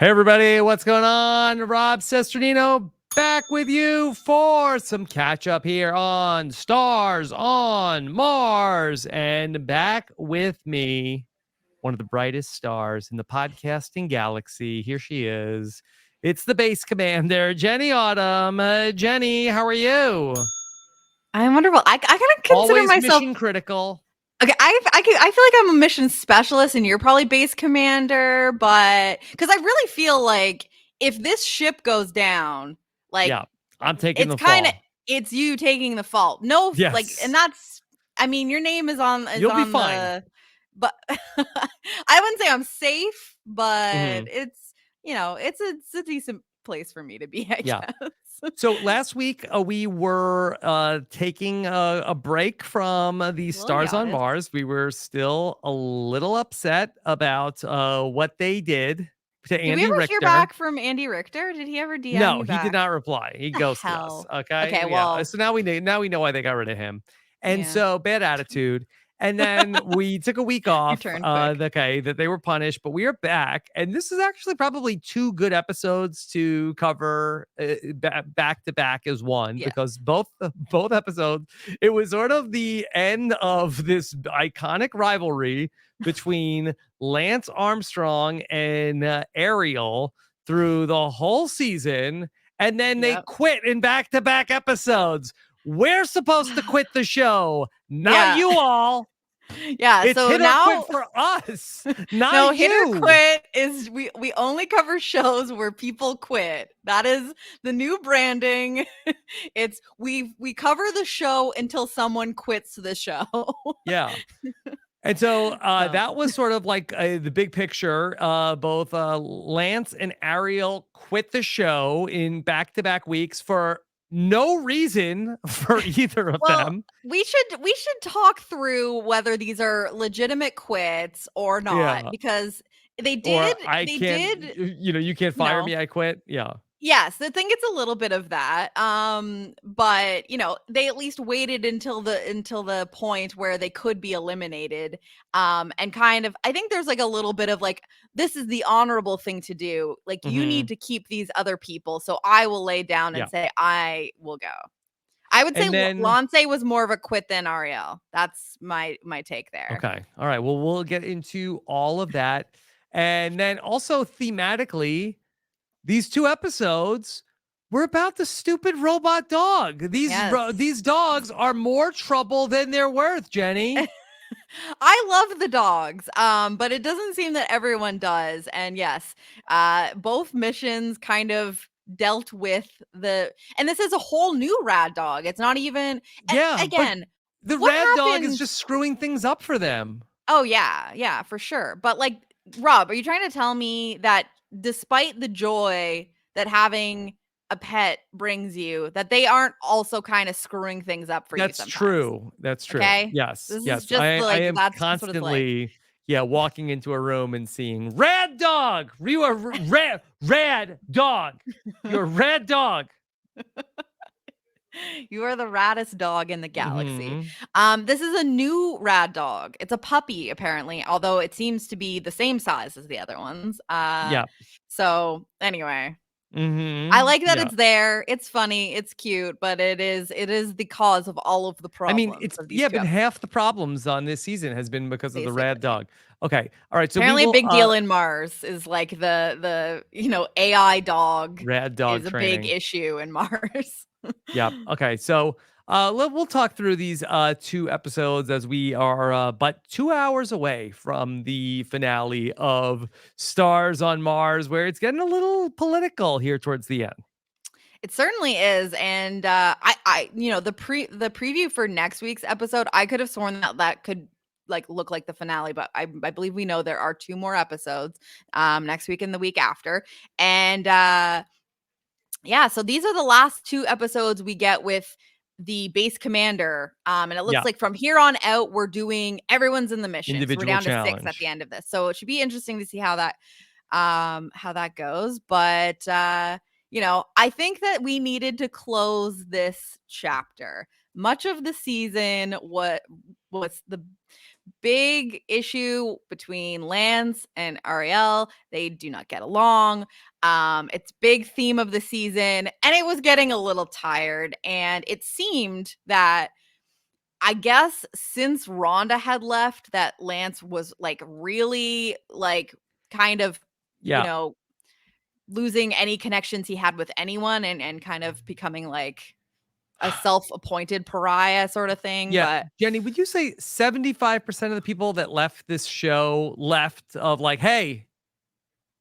Hey everybody, what's going on? Rob Cesternino back with you for some catch up here on Stars on Mars. And back with me, one of the brightest stars in the podcasting galaxy. Here she is. It's the base commander, Jenny Autumn. Jenny, how are you? I'm wonderful. I kind of consider Always myself mission critical. okay. I feel like I'm a mission specialist, and you're probably base commander. But because I really feel like if this ship goes down, like Yeah, I'm taking it's the kind of fall. it's you taking the fault. No, like, and Yes, that's. I mean, your name is on you'll be fine. the, but I wouldn't say I'm safe, but Mhm. it's a decent place for me to be, I Yeah. guess. So last week we were taking a break from the Little Stars on Giannis. Mars. We were still a little upset about what they did to Did we Andy ever hear Richter. back from Andy Richter? Did he ever DM No, you he did back? not reply. He The ghosted us. hell? Okay, Okay, yeah. well, So now we know why they got rid of him, and yeah. so bad attitude. And then we took a week You off. turned quick. Okay, that they were punished, but we are back, and this is actually probably two good episodes to cover back to back as one Yeah. because both episodes it was sort of the end of this iconic rivalry between Lance Armstrong and Ariel through the whole season, and then they Yep. quit in back-to-back episodes. We're supposed to quit the show, not Yeah. you all. Yeah, It's so hit or quit now for us, not no, hit or you. quit is we only cover shows where people quit. That is the new branding. It's we cover the show until someone quits the show. Yeah. And so So, that was sort of like the big picture. Both Lance and Ariel quit the show in back-to-back weeks for no reason for either of well, them. we should talk through whether these are legitimate quits or not, Yeah. because they Or did I they can't, did you can't you fire know me. I quit. Yeah. Yes, I think it's a little bit of that. But they at least waited until the point where they could be eliminated. And kind of I think there's like a little bit of like, this is the honorable thing to do. Like, you Hmm. need to keep these other people. So I will lay down Yeah. and say I will go. I would say And then, Lance was more of a quit than Ariel. That's my take there. okay. All right. Well, we'll get into all of that. And then also thematically, these two episodes were about the stupid robot dog. Yes. These dogs are more trouble than they're worth, Jenny. I love the dogs, but it doesn't seem that everyone does. And yes, both missions kind of dealt with and this is a whole new rad dog. It's not even, Yeah, but again, the what rad dog is happened? just screwing things up for them. Oh, yeah, for sure. But like, Rob, are you trying to tell me that despite the joy that having a pet brings you, that they aren't also kind of screwing things up for you That's sometimes? true. That's true. Okay. Yes. This is Yes. just I like, am that's what it's like. constantly, yeah, walking into a room and seeing rad dog. You are rad dog. You're a rad dog. You are the raddest dog in the galaxy. Mhm. This is a new rad dog. It's a puppy, apparently, although it seems to be the same size as the other ones. Yeah. So anyway, I Mhm. like that Yeah. it's there. It's funny, it's cute, but it is the cause of all of the I mean, problems it's of these yeah, two been episodes, half the problems on this season has been because of the rad basically. dog. Okay. All right. So we Apparently, a will big deal in Mars is like the AI dog rad dog is a big training. issue in Mars. Yeah. Okay. So we'll talk through these two episodes as we are but 2 hours away from the finale of Stars on Mars, where it's getting a little political here towards the end. It certainly is, and the preview for next week's episode, I could have sworn that could like look like the finale, but I believe we know there are two more episodes, next week and the week after, and yeah, so these are the last two episodes we get with the base commander, and it looks Yeah. like from here on out we're doing everyone's in the mission, so we're Individual down to 6 at the challenge. end of this. So it should be interesting to see how that goes, but I think that we needed to close this chapter. Much of the season, what was the big issue between Lance and Ariel. They do not get along. It's big theme of the season, and it was getting a little tired. And it seemed that, I guess, since Rhonda had left, that Lance was like really like kind of, Yeah. losing any connections he had with anyone, and kind of becoming like a self-appointed pariah sort of thing. Yeah. But Jenny, would you say 75% of the people that left this show left of like, hey,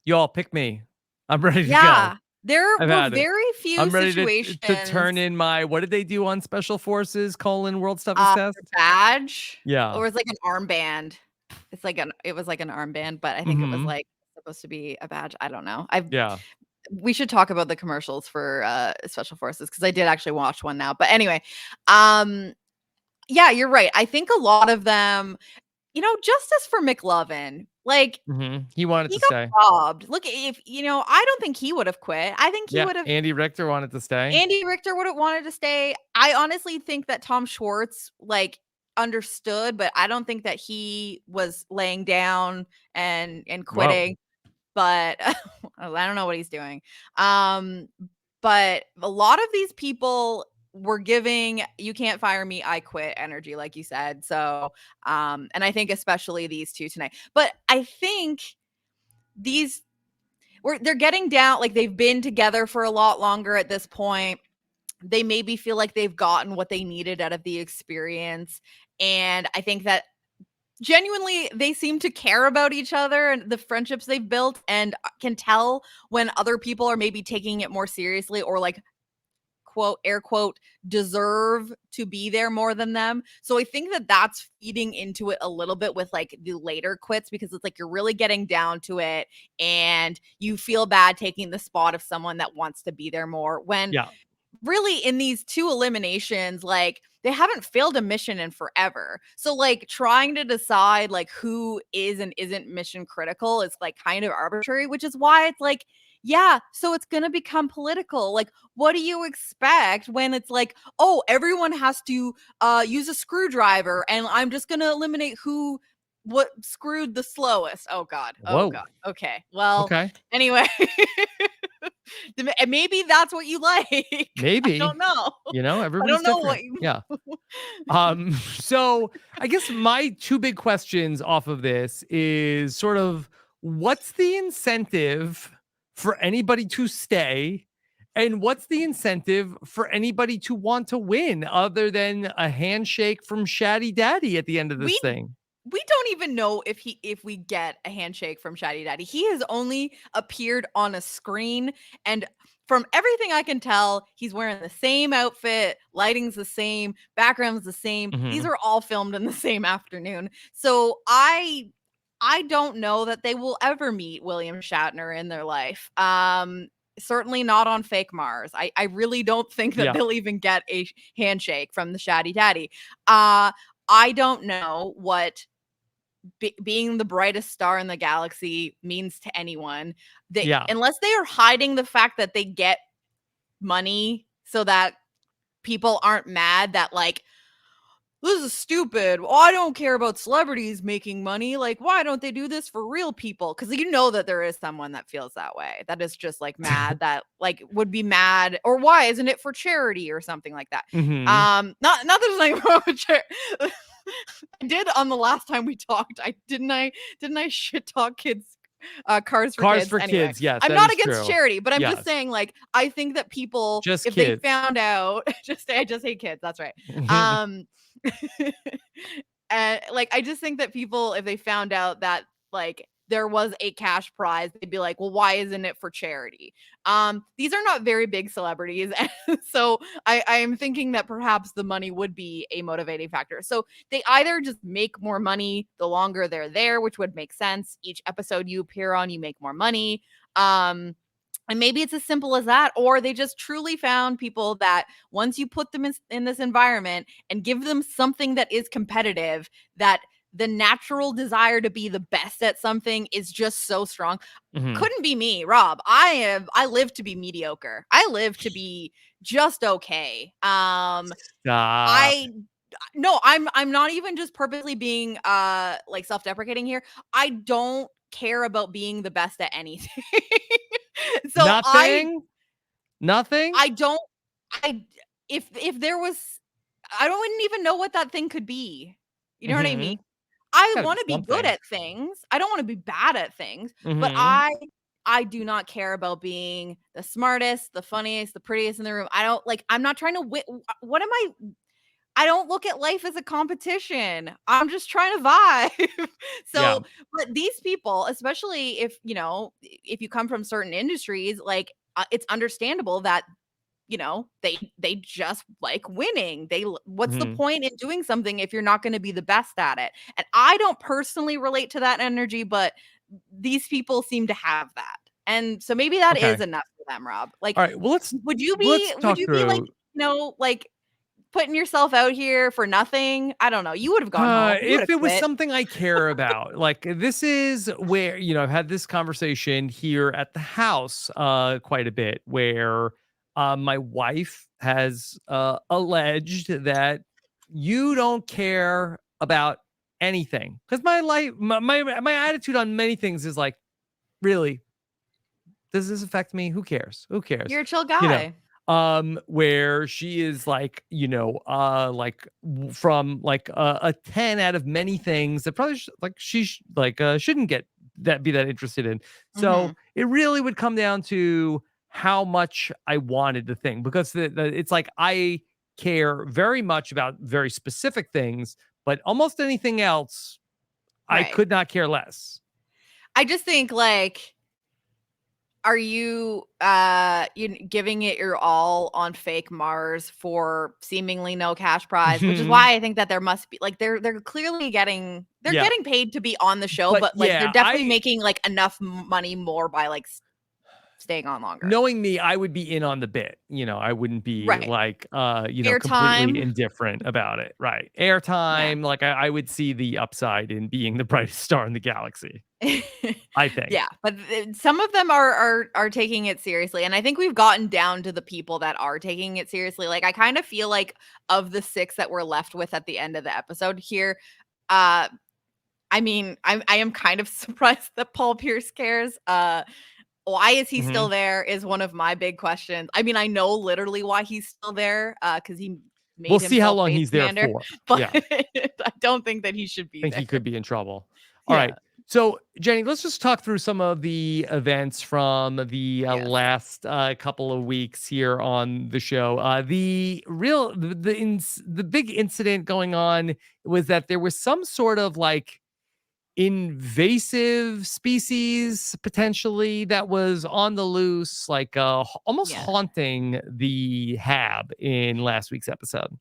y'all pick me. I'm ready to go. yeah, there I've were had it. very few I'm ready to turn situations. in my, what did they do on Special Forces: World Toughest Test? Their badge, Yeah. or it's like an armband. It was like an armband, but I think it was Mhm. like supposed to be a badge. I don't know. Yeah. We should talk about the commercials for Special Forces, because I did actually watch one now. But anyway, um, yeah, you're right. I think a lot of them, justice for McLovin. Like, Mhm. He wanted he to stay. got robbed. Look, if I don't think he would have quit. I think he Yeah. would have. Andy Richter wanted to stay. Andy Richter would have wanted to stay. I honestly think that Tom Schwartz like understood, but I don't think that he was laying down and Whoa. quitting. But I don't know what he's doing. Um, but a lot of these people were giving "you can't fire me, I quit" energy, like you said. So, and I think especially these two tonight. But I think these they're getting down, like they've been together for a lot longer at this point. They maybe feel like they've gotten what they needed out of the experience. And I think that genuinely they seem to care about each other and the friendships they've built, and can tell when other people are maybe taking it more seriously, or like, quote, air quote, deserve to be there more than them. So I think that that's feeding into it a little bit with like the later quits, because it's like you're really getting down to it and you feel bad taking the spot of someone that wants to be there more, when Yeah. really in these two eliminations, like they haven't failed a mission in forever. So like trying to decide like who is and isn't mission critical is like kind of arbitrary, which is why it's like, yeah, so it's going to become political. Like, what do you expect when it's like, oh, everyone has to use a screwdriver, and I'm just going to eliminate what screwed the slowest. Oh god. Oh Whoa. god. Okay. Well, Okay. anyway, maybe that's what you like. I Maybe. don't know. I Everybody's don't know what different. you. Yeah. So I guess my two big questions off of this is sort of, what's the incentive for anybody to stay? And what's the incentive for anybody to want to win other than a handshake from Shaddy Daddy at the end of this we thing? we don't even know if we get a handshake from Shaddy Daddy. He has only appeared on a screen, and from everything I can tell, he's wearing the same outfit, lighting's the same, background's the same. These Mhm. are all filmed in the same afternoon. So I don't know that they will ever meet William Shatner in their life. Certainly not on fake Mars. I really don't think that Yeah. they'll even get a handshake from the Shaddy Daddy. I don't know what being the brightest star in the galaxy means to anyone. Yeah. Unless they are hiding the fact that they get money so that people aren't mad that like, this is stupid. Well, I don't care about celebrities making money. Like, why don't they do this for real people? Because that there is someone that feels that way. That is just like mad. That like would be mad. Or why isn't it for charity or something like that? Mhm. Not there's nothing wrong with charity. I did on the last time we talked. I shit talk kids, cars for Cars kids. for Anyway, kids. Yes, I'm that not is against true. charity, but I'm just Yes. saying, like, I think that people, Just if they kids. found out, I just hate kids. That's right. Um, and like, I just think that people, if they found out that like there was a cash prize, they'd be like, well, why isn't it for charity? These are not very big celebrities. So I am thinking that perhaps the money would be a motivating factor. So they either just make more money the longer they're there, which would make sense. Each episode you appear on, you make more money. And maybe it's as simple as that, or they just truly found people that once you put them in this environment and give them something that is competitive, that the natural desire to be the best at something is just so strong. Mhm. Couldn't be me, Rob. I live to be mediocre. I live to be just okay. Stop. I No, I'm not even just purposely being like self-deprecating here. I don't care about being the best at anything. So Nothing? Nothing? I don't I if there was I don't wouldn't even know what that thing could be. You know what I mean? Mhm. I Gotta be want to be good something. at things. I don't want to be bad at things, but Mhm. I do not care about being the smartest, the funniest, the prettiest in the room. I don't like I'm not trying to win. What am I don't look at life as a competition. I'm just trying to vibe. Yeah. So, but these people, especially if, if you come from certain industries, like it's understandable that they just like winning. What's the Mhm. point in doing something if you're not going to be the best at it? And I don't personally relate to that energy, but these people seem to have that. And so maybe that is Okay. enough for them, Rob. Like All right. Well, would you let's be would talk you be like, through. like putting yourself out here for nothing? I don't know. You would have gone home. You would If have it was quit. something I care about, like this is where, I've had this conversation here at the house quite a bit where my wife has alleged that you don't care about anything. Because my life, my attitude on many things is like, really, does this affect me? Who cares? Who cares? You're a chill You know, guy. where she is like, like from like a 10 out of many things that probably like shouldn't get that be that interested in. So Mhm. it really would come down to how much I wanted the thing because it's like I care very much about very specific things, but almost anything else I Right. could not care less. I just think like are you giving it your all on fake Mars for seemingly no cash prize, which is why I think that there must be like they're clearly they're Yeah, getting paid to be on the show, but but like they're yeah, definitely I making like enough money more by like staying on longer. knowing me, I would be in on the bit. I wouldn't be Right. like, completely Airtime. indifferent about it. Right. Yeah. Airtime, like I would see the upside in being the brightest star in the galaxy, I think. Yeah, but some of them are taking it seriously, and I think we've gotten down to the people that are taking it seriously. Like I kind of feel like of the 6 that we're left with at the end of the episode here, uh I mean, I am kind of surprised that Paul Pierce cares. Why is he still Mhm. there is one of my big questions. I mean, I know literally why he's still there, because he We'll made see how himself long base he's there commander, for. but Yeah. I don't think that he should be Think he there. could be in trouble. All Yeah. right. So, Jenny, let's just talk through some of the events from the Yes. last couple of weeks here on the show. The big incident going on was that there was some sort of like invasive species potentially that was on the loose, like almost Yeah. haunting the Hab in last week's episode.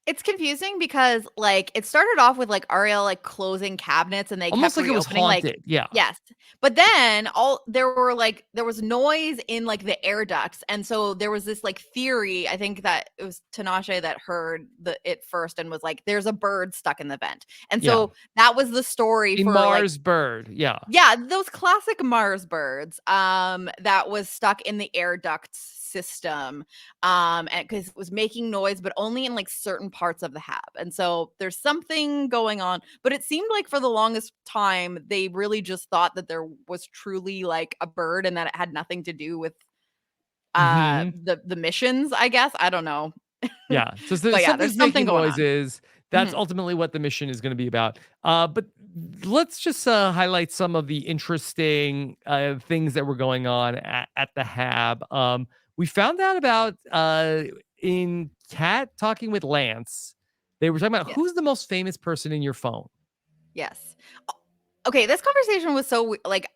It's confusing because, like, it started off with, like, Ariel, like, closing cabinets and they Almost kept like it was reopening, like haunted. Yeah. yes. But then there was noise in, like, the air ducts, and so there was this, like, theory, I think that it was Tinashe that heard it first and was like, "There's a bird stuck in the vent." And Yeah. so that was the story A for, like Mars bird. Yeah. yeah, those classic Mars birds, that was stuck in the air ducts system, and because it was making noise, but only in like certain parts of the hab. And so there's something going on, but it seemed like for the longest time they really just thought that there was truly like a bird and that it had nothing to do with Hmm. the missions, I guess. I don't know. Yeah. So But yeah, something's there's something making going on. noises. That's Mhm. ultimately what the mission is going to be about. But let's just highlight some of the interesting things that were going on at the Hab. We found out about in Cat talking with Lance. They were talking about Yes. who's the most famous person in your phone. Yes. Okay, this conversation was so like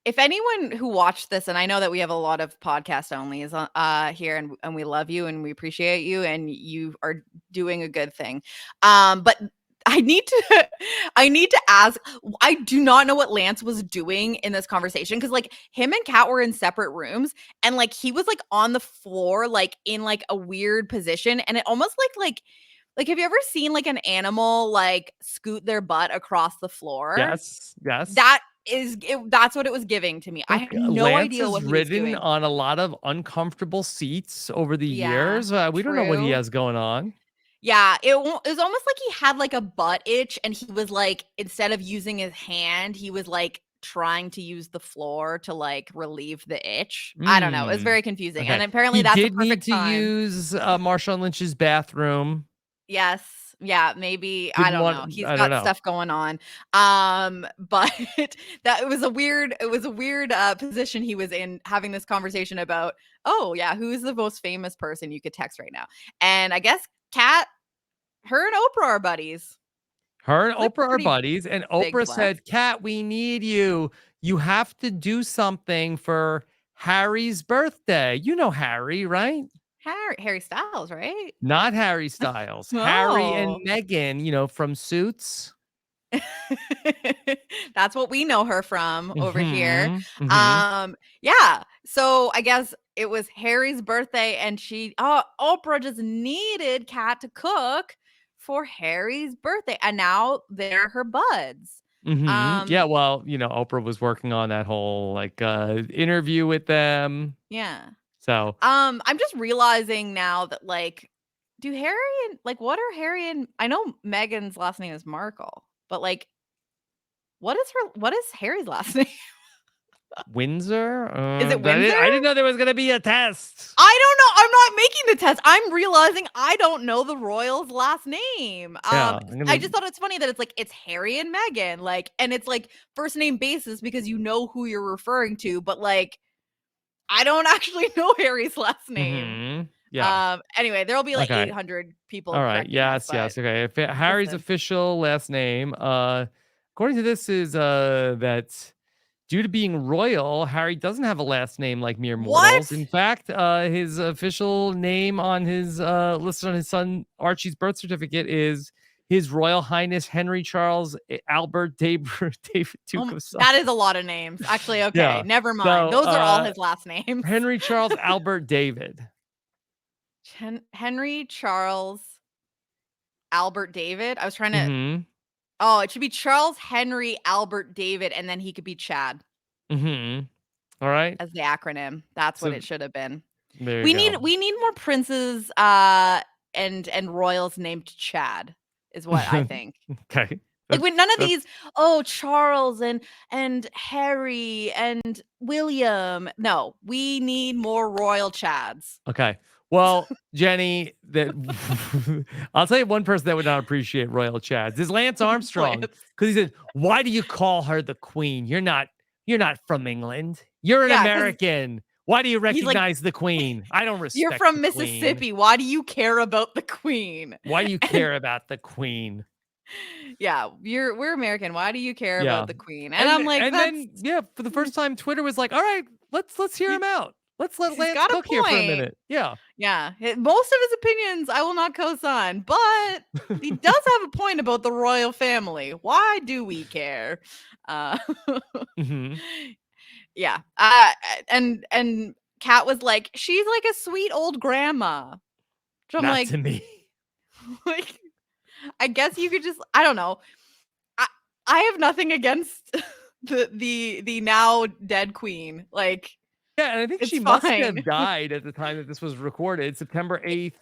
if anyone who watched this, and I know that we have a lot of podcast onlys here, and we love you and we appreciate you, and you are doing a good thing. But I need to I need to ask. I do not know what Lance was doing in this conversation because like him and Kat were in separate rooms, and like he was like on the floor, like in like a weird position, and it almost like have you ever seen like an animal like scoot their butt across the floor? Yes. Yes. That's what it was giving to me. I Look, have no Lance idea has what he was ridden doing. on a lot of uncomfortable seats over the Yeah, years. We don't know what he true. has going on. Yeah, it was almost like he had like a butt itch, and he was like, instead of using his hand, he was like trying to use the floor to like relieve the itch. I don't know. It was Mm, very confusing. okay. And apparently He that's a did need perfect to time. use Marshawn Lynch's bathroom. Yes. Yeah, maybe I Didn't don't know. want. He's I don't got know. stuff going on. But that it was a weird position he was in, having this conversation about, oh yeah, who's the most famous person you could text right now? And I guess Kat, her and Oprah are buddies. Her and It's like a Oprah are pretty buddies, and big Oprah flex. said, "Kat, we need you. You have to do something for Harry's birthday. You know Harry, right? Harry Styles, right? Not Harry Styles. Harry and Oh. Meghan, from Suits." That's what we know her from over here. Mhm, mhm, Yeah. So I guess it was Harry's birthday, and Oprah just needed Kat to cook for Harry's birthday, and now they're her buds. mhm. Yeah, Um, well, Oprah was working on that whole, interview with them. yeah. So, I'm just realizing now that like, do Harry and like what are Harry and I know Megan's last name is Markle, but like what is Harry's last name? Windsor? Is it I Windsor? didn't know there was gonna be a test. I don't know. I'm not making the test. I'm realizing I don't know the royal's last name. Yeah, I'm I gonna just thought it's funny that it's like it's Harry and Meghan, like, and it's like first name basis because you know who you're referring to, but like I don't actually know Harry's last name. Mhm. Yeah. Anyway, there'll be like Okay. 800 people All right. correcting us, Yes, but yes. Okay. If Harry's listen. official last name, according to this, is that due to being royal, Harry doesn't have a last name like mere mortals. What? In fact, his official name on his listed on his son Archie's birth certificate is His Royal Highness Henry Charles Albert David Duke of That is Sussex. a lot of names. Actually, okay, Yeah. never mind. So, Those are all his last names. Henry Charles Albert David. Henry Charles Albert David. I was trying to. Mm-hmm. Oh, it should be Charles Henry Albert David, and then he could be Chad Mm-hmm. All right. as the acronym. That's what So it should have been. there you go. We need more princes and royals named Chad is what I think. Okay. Like when none of That's these, Charles and Harry and William. No, we need more royal Chads. okay. Well, Jenny, that I'll tell you one person that would not appreciate royal chads is Lance Armstrong Lance. because he said, "Why do you call her the queen? You're not from England. You're an Yeah, because American. Why do you he's like, recognize the queen? I don't you're respect the from queen. Mississippi. Why do you care about the queen? Why do you And care about the queen?" yeah, we're American. Why do you care Yeah. about the queen? And I'm like, And that's then yeah, for the first time, Twitter was like, "All right, let's hear he, him out. Let's let he's Lance got a cook here for a point. minute." Yeah. Yeah, most of his opinions I will not co-sign, but he does have a point about the royal family. Why do we care? Uh, Hmm. yeah, and Kat was like, she's like a sweet old grandma. So I'm Not like, to me. like, I guess you could just, I don't know. I I have nothing against the now dead queen. Like, Yeah, and I think it's she must fine. have died at the time that this was recorded, September 8th,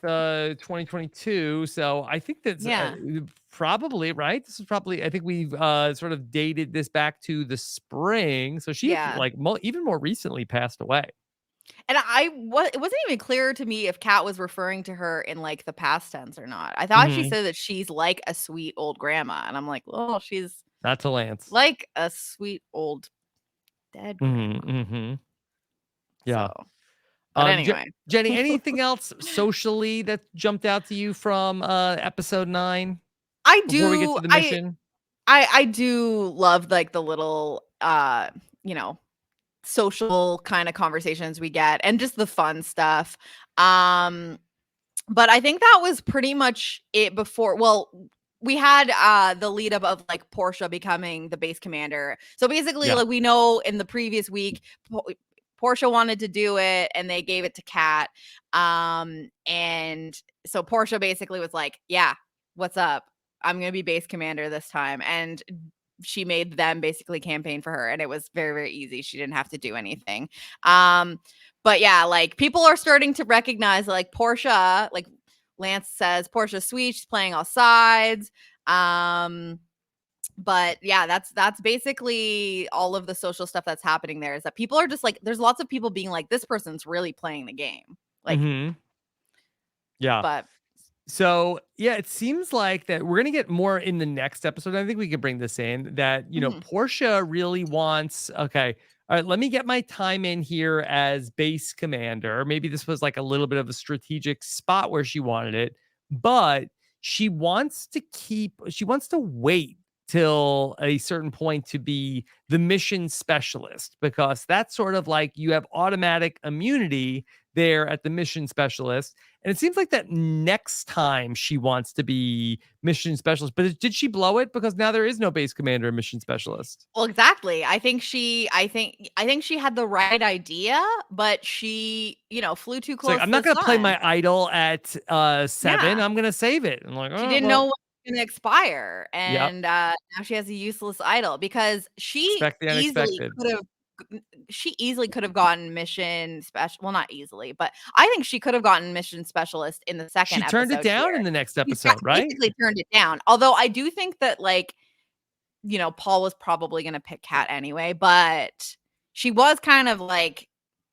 2022. So I think that's Yeah. probably right. This is probably, I think we've sort of dated this back to the spring. So she had Yeah. like even more recently passed away. And it wasn't even clear to me if Kat was referring to her in like the past tense or not. I thought she Hmm. said that she's like a sweet old grandma, and I'm like, well, she's Not to Lance. like a sweet old dead Hmm. grandma. Hmm. So, Yeah. but anyway, Jenny, anything else socially that jumped out to you from episode 9 I before we get do to the mission? I do love like the little you know, social kind of conversations we get and just the fun stuff. Um but I think that was pretty much it before. Well, we had the lead up of like Portia becoming the base commander. So basically, Yeah. like we know in the previous week, Portia wanted to do it and they gave it to Kat. And so Portia basically was like, yeah, what's up? I'm gonna be base commander this time. And she made them basically campaign for her, and it was very, very easy. She didn't have to do anything. But yeah, like people are starting to recognize like Portia, like Lance says Portia's sweet, she's playing all sides. But yeah, that's basically all of the social stuff that's happening there, is that people are just like, there's lots of people being like, this person's really playing the game. Like, yeah. but So yeah, it seems like that we're gonna get more in the next episode. I think we can bring this in that, Portia really wants, okay, all right, let me get my time in here as base commander. Maybe this was like a little bit of a strategic spot where she wanted it, but she wants to wait till a certain point to be the mission specialist, because that's sort of like you have automatic immunity there at the mission specialist. And it seems like that next time she wants to be mission specialist, but did she blow it? Because now there is no base commander and mission specialist. well, exactly. I think she had the right idea, but she, flew too It's close like, I'm to not the going to play sun. my idol at 7. Yeah. I'm going to save it. I'm like, She oh, didn't know well, what was gonna expire, yep. and, now she has a useless idol because Expect the unexpected. she easily could have gotten mission special, well, not easily, but I think she could have gotten mission specialist in the She second turned it episode down here. in the next She episode, right? basically turned it down, although I do think that, like, Paul was probably gonna pick Kat anyway, but she was kind of, like,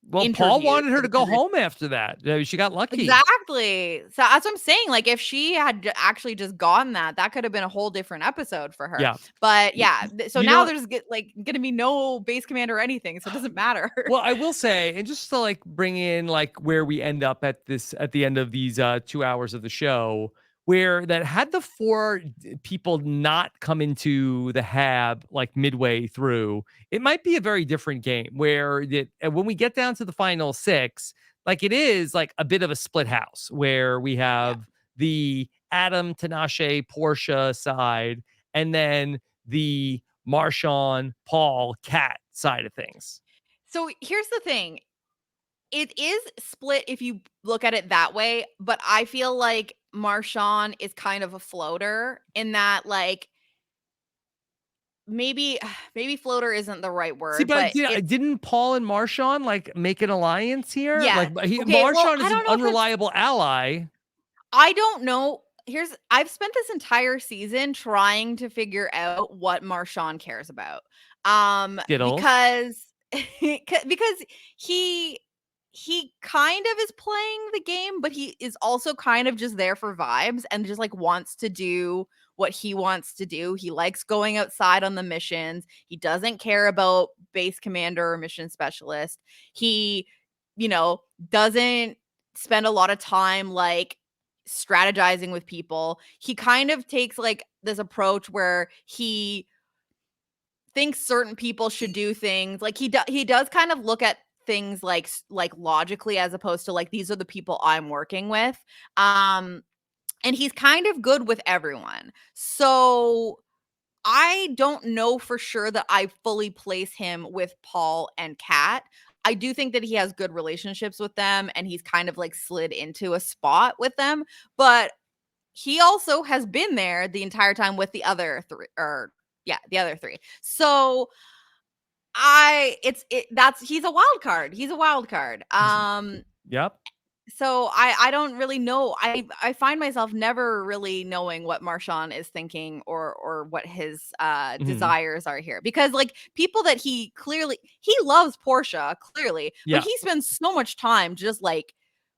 Well, Paul interviewed wanted for her to the go position. home after that. She got lucky. Exactly. So that's what I'm saying, like, if she had actually just gotten that could have been a whole different episode for her. Yeah. But Y- yeah, so You now know, there's gonna be no base commander or anything, so it doesn't matter. well, I will say, and just to like bring in like where we end up at the end of these 2 hours of the show, where that had the four people not come into the Hab like midway through, it might be a very different game where when we get down to the final 6, like it is like a bit of a split house where we Yeah. have the Adam, Tinashe, Portia side, and then the Marshawn, Paul, Cat side of things. So here's the thing. It is split if you look at it that way, but I feel like Marshawn is kind of a floater in that, like, maybe maybe floater isn't the right See, word, but but it's didn't Paul and Marshawn like make an alliance here? yeah. Like Okay, well, Marshawn I is an don't know if it's unreliable ally. I don't know. I've spent this entire season trying to figure out what Marshawn cares about. Skittles. Because because he he kind of is playing the game, but he is also kind of just there for vibes and just like wants to do what he wants to do. He likes going outside on the missions. He doesn't care about base commander or mission specialist. He, doesn't spend a lot of time like strategizing with people. He kind of takes like this approach where he thinks certain people should do things. Like he does kind of look at things like logically as opposed to like these are the people I'm working with. And he's kind of good with everyone. So I don't know for sure that I fully place him with Paul and Kat. I do think that he has good relationships with them and he's kind of like slid into a spot with them, but he also has been there the entire time with the other three, or yeah, the other three. So he's a wild card. He's a wild card. Yep. So I don't really know. I find myself never really knowing what Marshawn is thinking or what his Mhm. desires are here, because like people that he loves Portia clearly, but Yeah. he spends so much time just like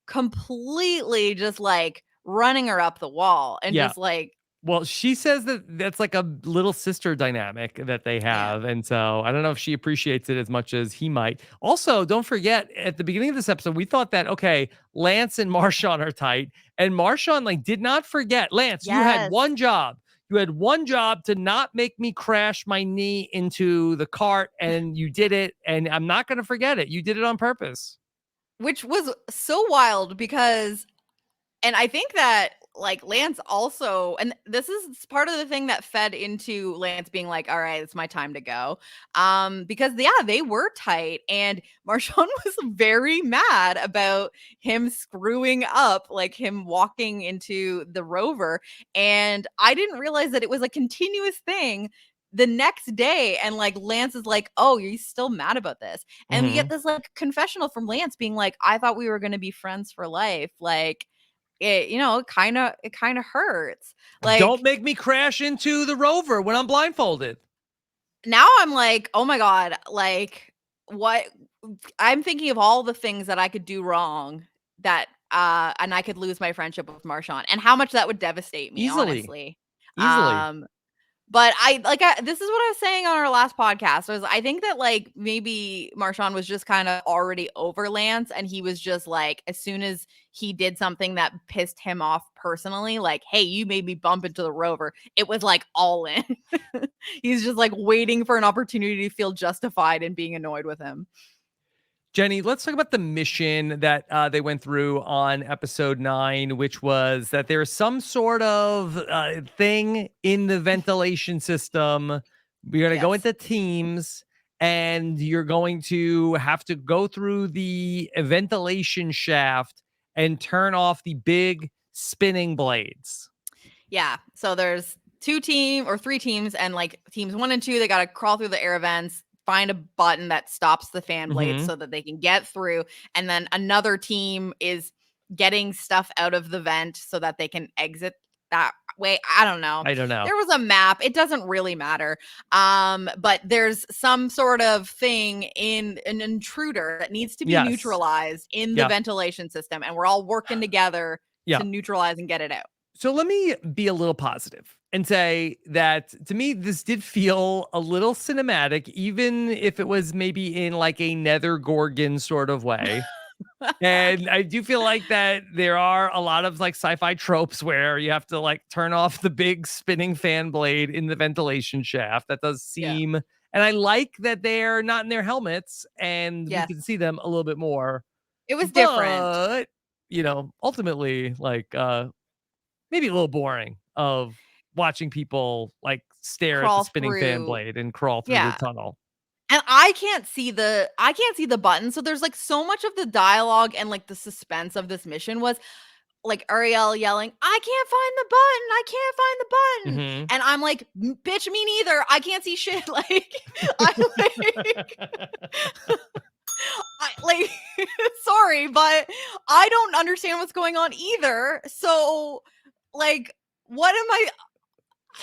completely just like running her up the wall and Yeah. just like Well, she says that that's like a little sister dynamic that they yeah. have. And so I don't know if she appreciates it as much as he might. Also, don't forget at the beginning of this episode, we thought that, okay, Lance and Marshawn are tight. And Marshawn, like, did not forget, Lance, you had Yes. one job. You had one job to not make me crash my knee into the cart, and you did it. And I'm not going to forget it. You did it on purpose. Which was so wild because and I think that like Lance also, and this is part of the thing that fed into Lance being like, all right, it's my time to go. Because yeah, they were tight and Marshawn was very mad about him screwing up, like him walking into the Rover. And I didn't realize that it was a continuous thing the next day. And like Lance is like, oh, you're still mad about this. And we get Mhm. this like confessional from Lance being like, I thought we were gonna be friends for life. Like, it, it kind of hurts. Like, Don't make me crash into the Rover when I'm blindfolded. now I'm like, oh my God, like, what? I'm thinking of all the things that I could do wrong that, and I could lose my friendship with Marshawn and how much that would devastate me, Easily. honestly. Easily. But this is what I was saying on our last podcast was I think that like maybe Marshawn was just kind of already over Lance and he was just like, as soon as he did something that pissed him off personally, like, hey, you made me bump into the Rover. It was like all in. He's just like waiting for an opportunity to feel justified in being annoyed with him. Jenny, let's talk about the mission that they went through on episode 9, which was that there's some sort of thing in the ventilation system. We're going to go Yes. into teams and you're going to have to go through the ventilation shaft and turn off the big spinning blades. Yeah. So there's 3 teams, and like teams 1 and 2, they got to crawl through the air vents, find a button that stops the fan blades so that they can get through. And then another team is getting stuff out of the vent so that they can exit that way. I don't know. I don't know. There was a map. It doesn't really matter. But there's some sort of thing in an intruder that needs to be neutralized in the ventilation system. And we're all working together to neutralize and get it out. So let me be a little positive and say that to me, this did feel a little cinematic, even if it was maybe in like a Nether Gorgon sort of way. And I do feel like that there are a lot of like sci-fi tropes where you have to like turn off the big spinning fan blade in the ventilation shaft. That does seem, and I like that they're not in their helmets and we can see them a little bit more. It was different. But, ultimately, like, maybe a little boring of watching people like stare at the spinning fan blade and crawl through the tunnel. And I can't see the button. So there's like so much of the dialogue and like the suspense of this mission was like Ariel yelling, I can't find the button. I can't find the button. And I'm like, bitch, me neither. I can't see shit. Like, I'm like, sorry, but I don't understand what's going on either. So like, what am I?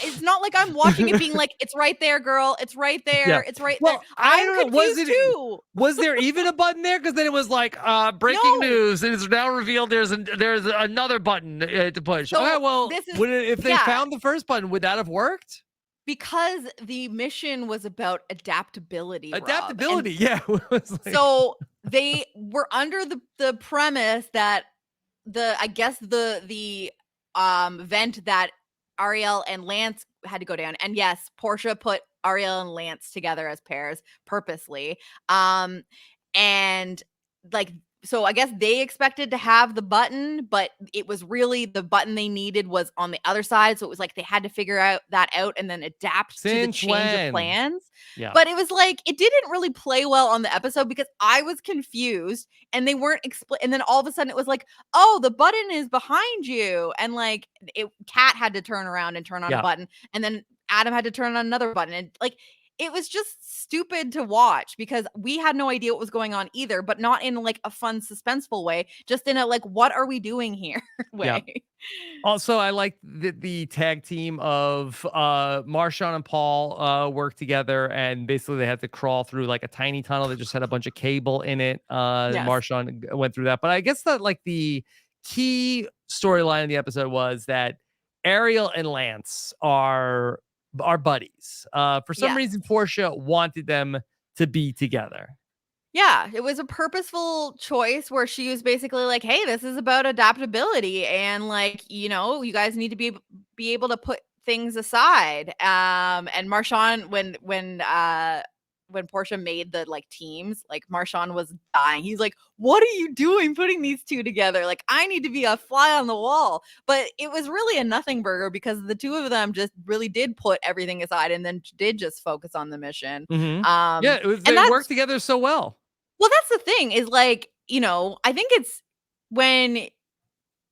It's not like I'm watching it being like, it's right there, girl. It's right there. It's right there. I don't know. Too. Was there even a button there? Because then it was like breaking news. It is now revealed there's another button to push. So okay, well, if they found the first button, would that have worked? Because the mission was about adaptability. Adaptability, So they were under the premise that the vent that Ariel and Lance had to go down. And yes, Portia put Ariel and Lance together as pairs purposely. And like, so I guess they expected to have the button, but it was really the button they needed was on the other side. So it was like they had to figure that out and then adapt to the change of plans. Yeah. But it was like it didn't really play well on the episode because I was confused and they weren't and then all of a sudden it was like, oh, the button is behind you. And like Kat had to turn around and turn on a button, and then Adam had to turn on another button. And like it was just stupid to watch because we had no idea what was going on either, but not in like a fun, suspenseful way, just in a like, what are we doing here way. Yeah. Also, I like the tag team of Marshawn and Paul work together, and basically they had to crawl through like a tiny tunnel that just had a bunch of cable in it. Marshawn went through that. But I guess that like the key storyline in the episode was that Ariel and Lance are buddies. For some reason, Portia wanted them to be together. Yeah, it was a purposeful choice where she was basically like, hey, this is about adaptability. And like, you guys need to be able to put things aside. And Marshawn, when Portia made the like teams, like Marshawn was dying. He's like, what are you doing putting these two together? Like, I need to be a fly on the wall. But it was really a nothing burger because the two of them just really did put everything aside and then did just focus on the mission. They worked together so well. Well, that's the thing is like, I think it's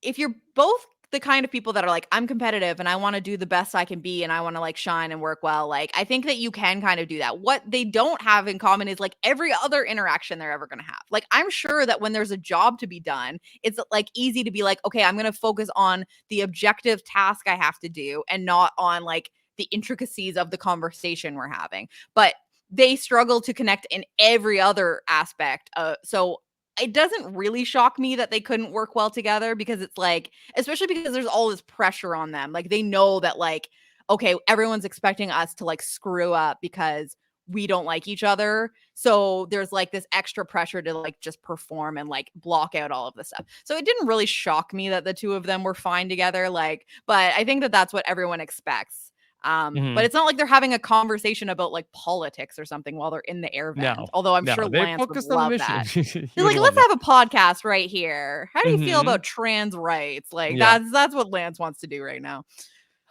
if you're both the kind of people that are like, I'm competitive and I want to do the best I can be and I want to like shine and work well. Like, I think that you can kind of do that. What they don't have in common is like every other interaction they're ever going to have. Like, I'm sure that when there's a job to be done, it's like easy to be like, okay, I'm going to focus on the objective task I have to do and not on like the intricacies of the conversation we're having. But they struggle to connect in every other aspect. So it doesn't really shock me that they couldn't work well together, because it's like, especially because there's all this pressure on them. Like, they know that like, okay, everyone's expecting us to like screw up because we don't like each other. So there's like this extra pressure to like just perform and like block out all of the stuff. So it didn't really shock me that the two of them were fine together. Like, but I think that that's what everyone expects. But it's not like they're having a conversation about like politics or something while they're in the air vent. Although I'm sure they Lance would focused on the love mission. that. You They're would like, love let's have a podcast right here. How do you feel Mhm. about trans rights? Like, Yeah. that's what Lance wants to do right now.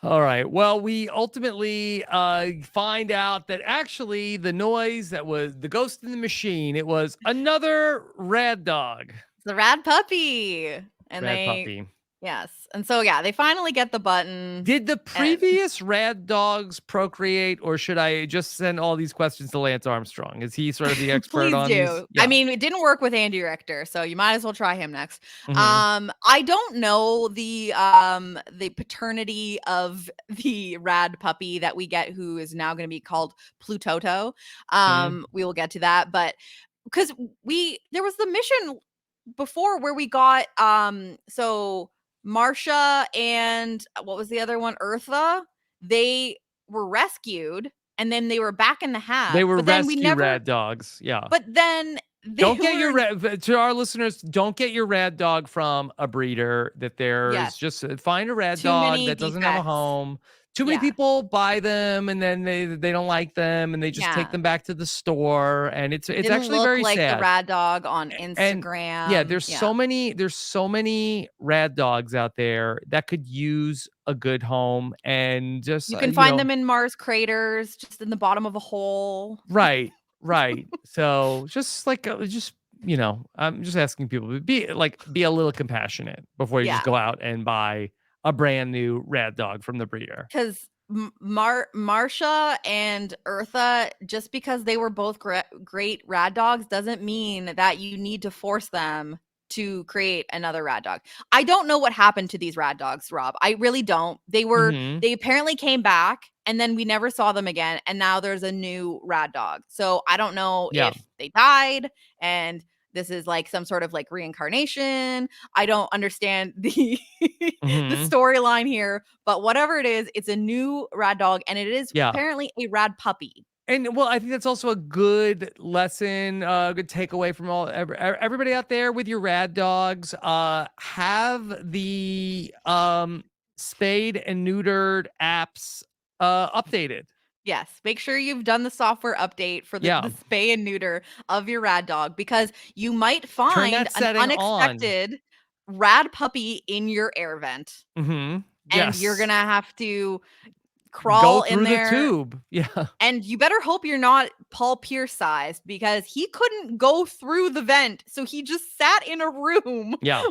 All right. Well, we ultimately find out that actually the noise that was the ghost in the machine, it was another red dog. It's the rad puppy. And Rad puppy. yes. And so, yeah, they finally get the button. Did the and- previous rad dogs procreate, or should I just send all these questions to Lance Armstrong? Is he sort of the expert Please on do. these? I mean, it didn't work with Andy Richter, so you might as well try him next. Mhm. I don't know the paternity of the rad puppy that we get, who is now going to be called Plutoto. We will get to that, but because there was the mission before where we got so Marsha and what was the other one? Eartha. They were rescued and then they were back in the Hab. They were but then we rescue never rad dogs. Yeah. but then they Don't get your were to our listeners, don't get your rad dog from a breeder. That there's yes, just find a rad too dog many that doesn't have a defects. home. Too many Yeah. people buy them and then they don't like them and they just take Yeah. them back to the store, and it's Didn't actually look very like the sad. rad dog on And yeah, Instagram. there's so many rad dogs out there that could use a good home, and just You can you find know, them in Mars craters, just in the bottom of a hole. right. So just like just I'm just asking people to be a little compassionate before you just Yeah. go out and buy a brand new rad dog from the breeder. Because Marsha and Eartha, just because they were both great rad dogs, doesn't mean that you need to force them to create another rad dog. I don't know what happened to these rad dogs, Rob. I really don't. Mhm. They apparently came back and then we never saw them again. And now there's a new rad dog. So I don't know Yeah. if they died and this is like some sort of like reincarnation. I don't understand the the Mhm. storyline here, but whatever it is, it's a new rad dog and it is Yeah. apparently a rad puppy. And well, I think that's also a good lesson, good takeaway from everybody out there with your rad dogs. Have the spayed and neutered apps updated. Yes, make sure you've done the software update for the Yeah, spay and neuter of your rad dog, because you might turn find that an setting on. unexpected rad puppy in your air vent, and you're Yes, gonna have to go crawl in through the there. tube. Yeah, And you better hope you're not Paul Pierce sized, because he couldn't go through the vent. So he just sat in a room yeah,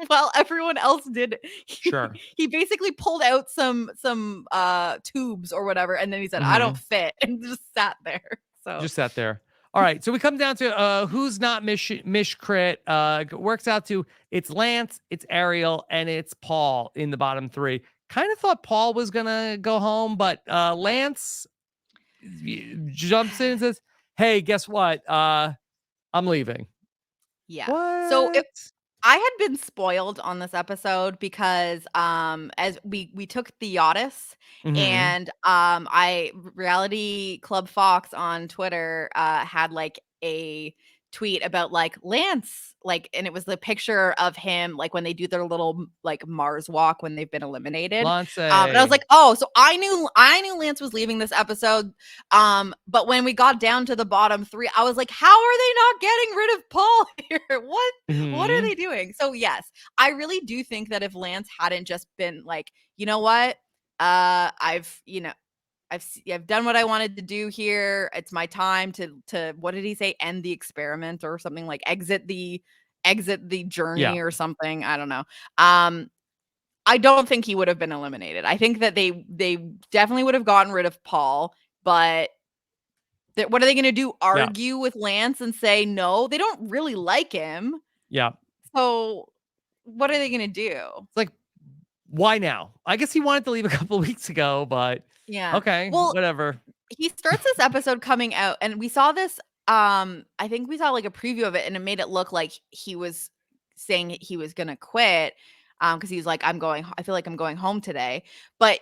while everyone else did it. sure. He basically pulled out some tubes or whatever, and then he said, I don't hmm fit, and just sat there. So Just sat there. All right, so we come down to who's not Mish Crit. Works out to it's Lance, it's Ariel, and it's Paul in the bottom three. Kind of thought Paul was gonna go home, but Lance jumps in and says, "Hey, guess what? I'm leaving." yeah. So What? I had been spoiled on this episode because as we took the Yachtis, hmm and I Reality Club Fox on Twitter had like a tweet about like Lance, like, and it was the picture of him like when they do their little like Mars walk when they've been eliminated. Lance. And I was like, oh, so I knew Lance was leaving this episode. But when we got down to the bottom three, I was like, how are they not getting rid of Paul here? What are hmm they doing? So yes, I really do think that if Lance hadn't just been like, you know what, I've done what I wanted to do here. It's my time to what did he say? End the experiment or something, like exit the journey Yeah. or something. I don't know. Um, I don't think he would have been eliminated. I think that they definitely would have gotten rid of Paul, but what are they going to do? Yeah. Argue with Lance and say no? They don't really like him. Yeah. So what are they going to do? It's like, why now? I guess he wanted to leave a couple weeks ago, but Yeah. okay, Well, whatever. he starts this episode coming out, and we saw this. I think we saw like a preview of it, and it made it look like he was saying he was gonna quit. Because he's like, I feel like I'm going home today. But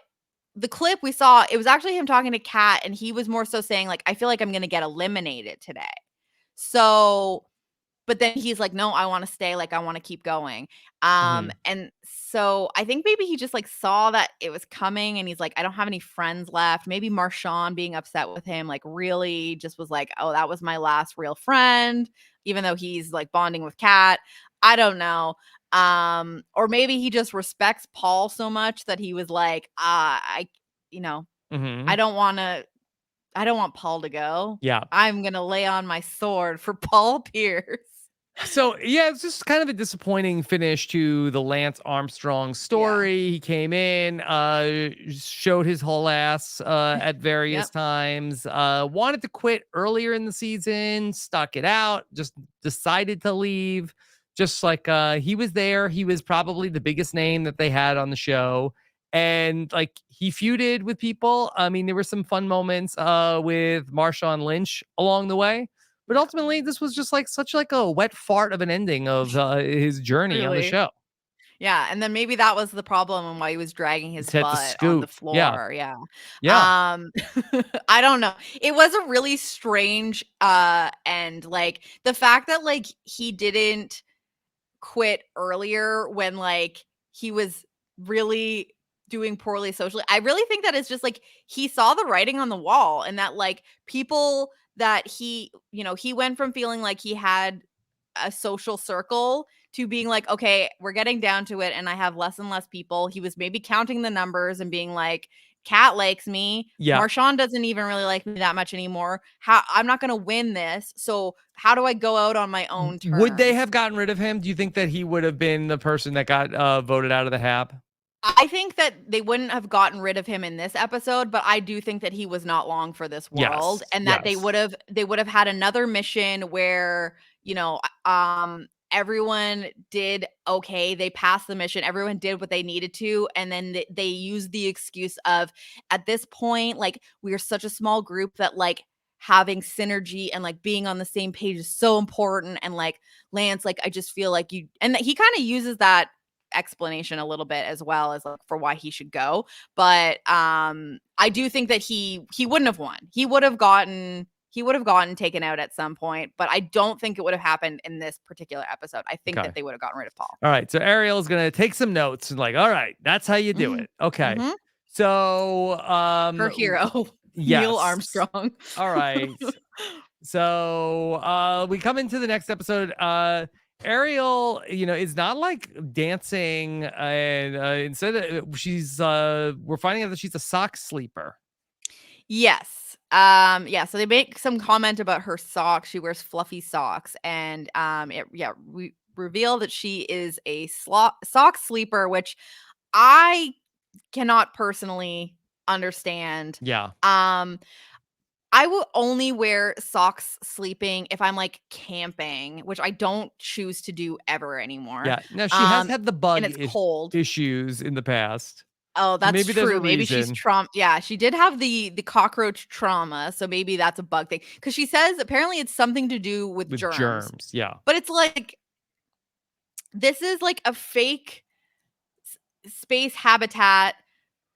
the clip we saw, it was actually him talking to Kat, and he was more so saying, like, I feel like I'm gonna get eliminated today. So but then he's like, "No, I wanna stay, like, I wanna keep going." Mhm. And so I think maybe he just, like, saw that it was coming and he's like, "I don't have any friends left." Maybe Marshawn being upset with him, like, really just was like, "Oh, that was my last real friend," even though he's, like, bonding with Kat. I don't know. Or maybe he just respects Paul so much that he was like, you know, I Mhm. don't wanna I don't want Paul to go. Yeah. I'm gonna lay on my sword for Paul Pierce." So yeah, it's just kind of a disappointing finish to the Lance Armstrong Yeah. story. He came in, showed his whole ass at various Yep. times, wanted to quit earlier in the season, stuck it out, just decided to leave. Just like he was there, he was probably the biggest name that they had on the show. And like he feuded with people. I mean, there were some fun moments with Marshawn Lynch along the way, but Yeah. ultimately, this was just like such like a wet fart of an ending of his journey on the Truly. show. Yeah, and then maybe that was the problem and why he was dragging his It's had to butt on the scoot. Yeah. floor, yeah. Yeah. Um, I don't know. It was a really strange, end, like, the fact that, like, he didn't quit earlier when, like, he was really doing poorly socially. I really think that it's just, like, he saw the writing on the wall and that, like, people that he went from feeling like he had a social circle to being like, "Okay, we're getting down to it and I have less and less people." He was maybe counting the numbers and being like, "Cat likes me. Yeah. Marshawn doesn't even really like me that much anymore. How I'm not gonna win this. So how do I go out on my own Would they terms?" have gotten rid of him? Do you think that he would have been the person that got voted out of the Hab? I think that they wouldn't have gotten rid of him in this episode, but I do think that he was not long for this world Yes. and that Yes. they would have had another mission where, everyone did okay. They passed the mission. Everyone did what they needed to and then they used the excuse of at this point like we are such a small group that like having synergy and like being on the same page is so important and like Lance like I just feel like you and he kind of uses that explanation a little bit as well as like for why he should go. But I do think that he wouldn't have won. He would have gotten taken out at some point, but I don't think it would have happened in this particular episode. I think Okay. that they would have gotten rid of Paul. All right. So Ariel is gonna take some notes and like, all right, that's how you do Mhm. it. Okay. Mhm. So Her hero, Neil yes. Armstrong. All right. So we come into the next episode. Ariel, is not like dancing, and instead she's we're finding out that she's a sock sleeper. Yes. Yeah, so they make some comment about her socks. She wears fluffy socks and we reveal that she is a sock sleeper, which I cannot personally understand. Yeah. I will only wear socks sleeping if I'm like camping, which I don't choose to do ever anymore. Yeah. Now she has Um had the and bug it's cold. issues in the past. Oh, So that's maybe there's a true. Maybe she's reason yeah, she did have the cockroach trauma, so maybe that's a bug thing. Because she says apparently it's something to do with with germs. germs. Yeah. But it's like this is like a fake space habitat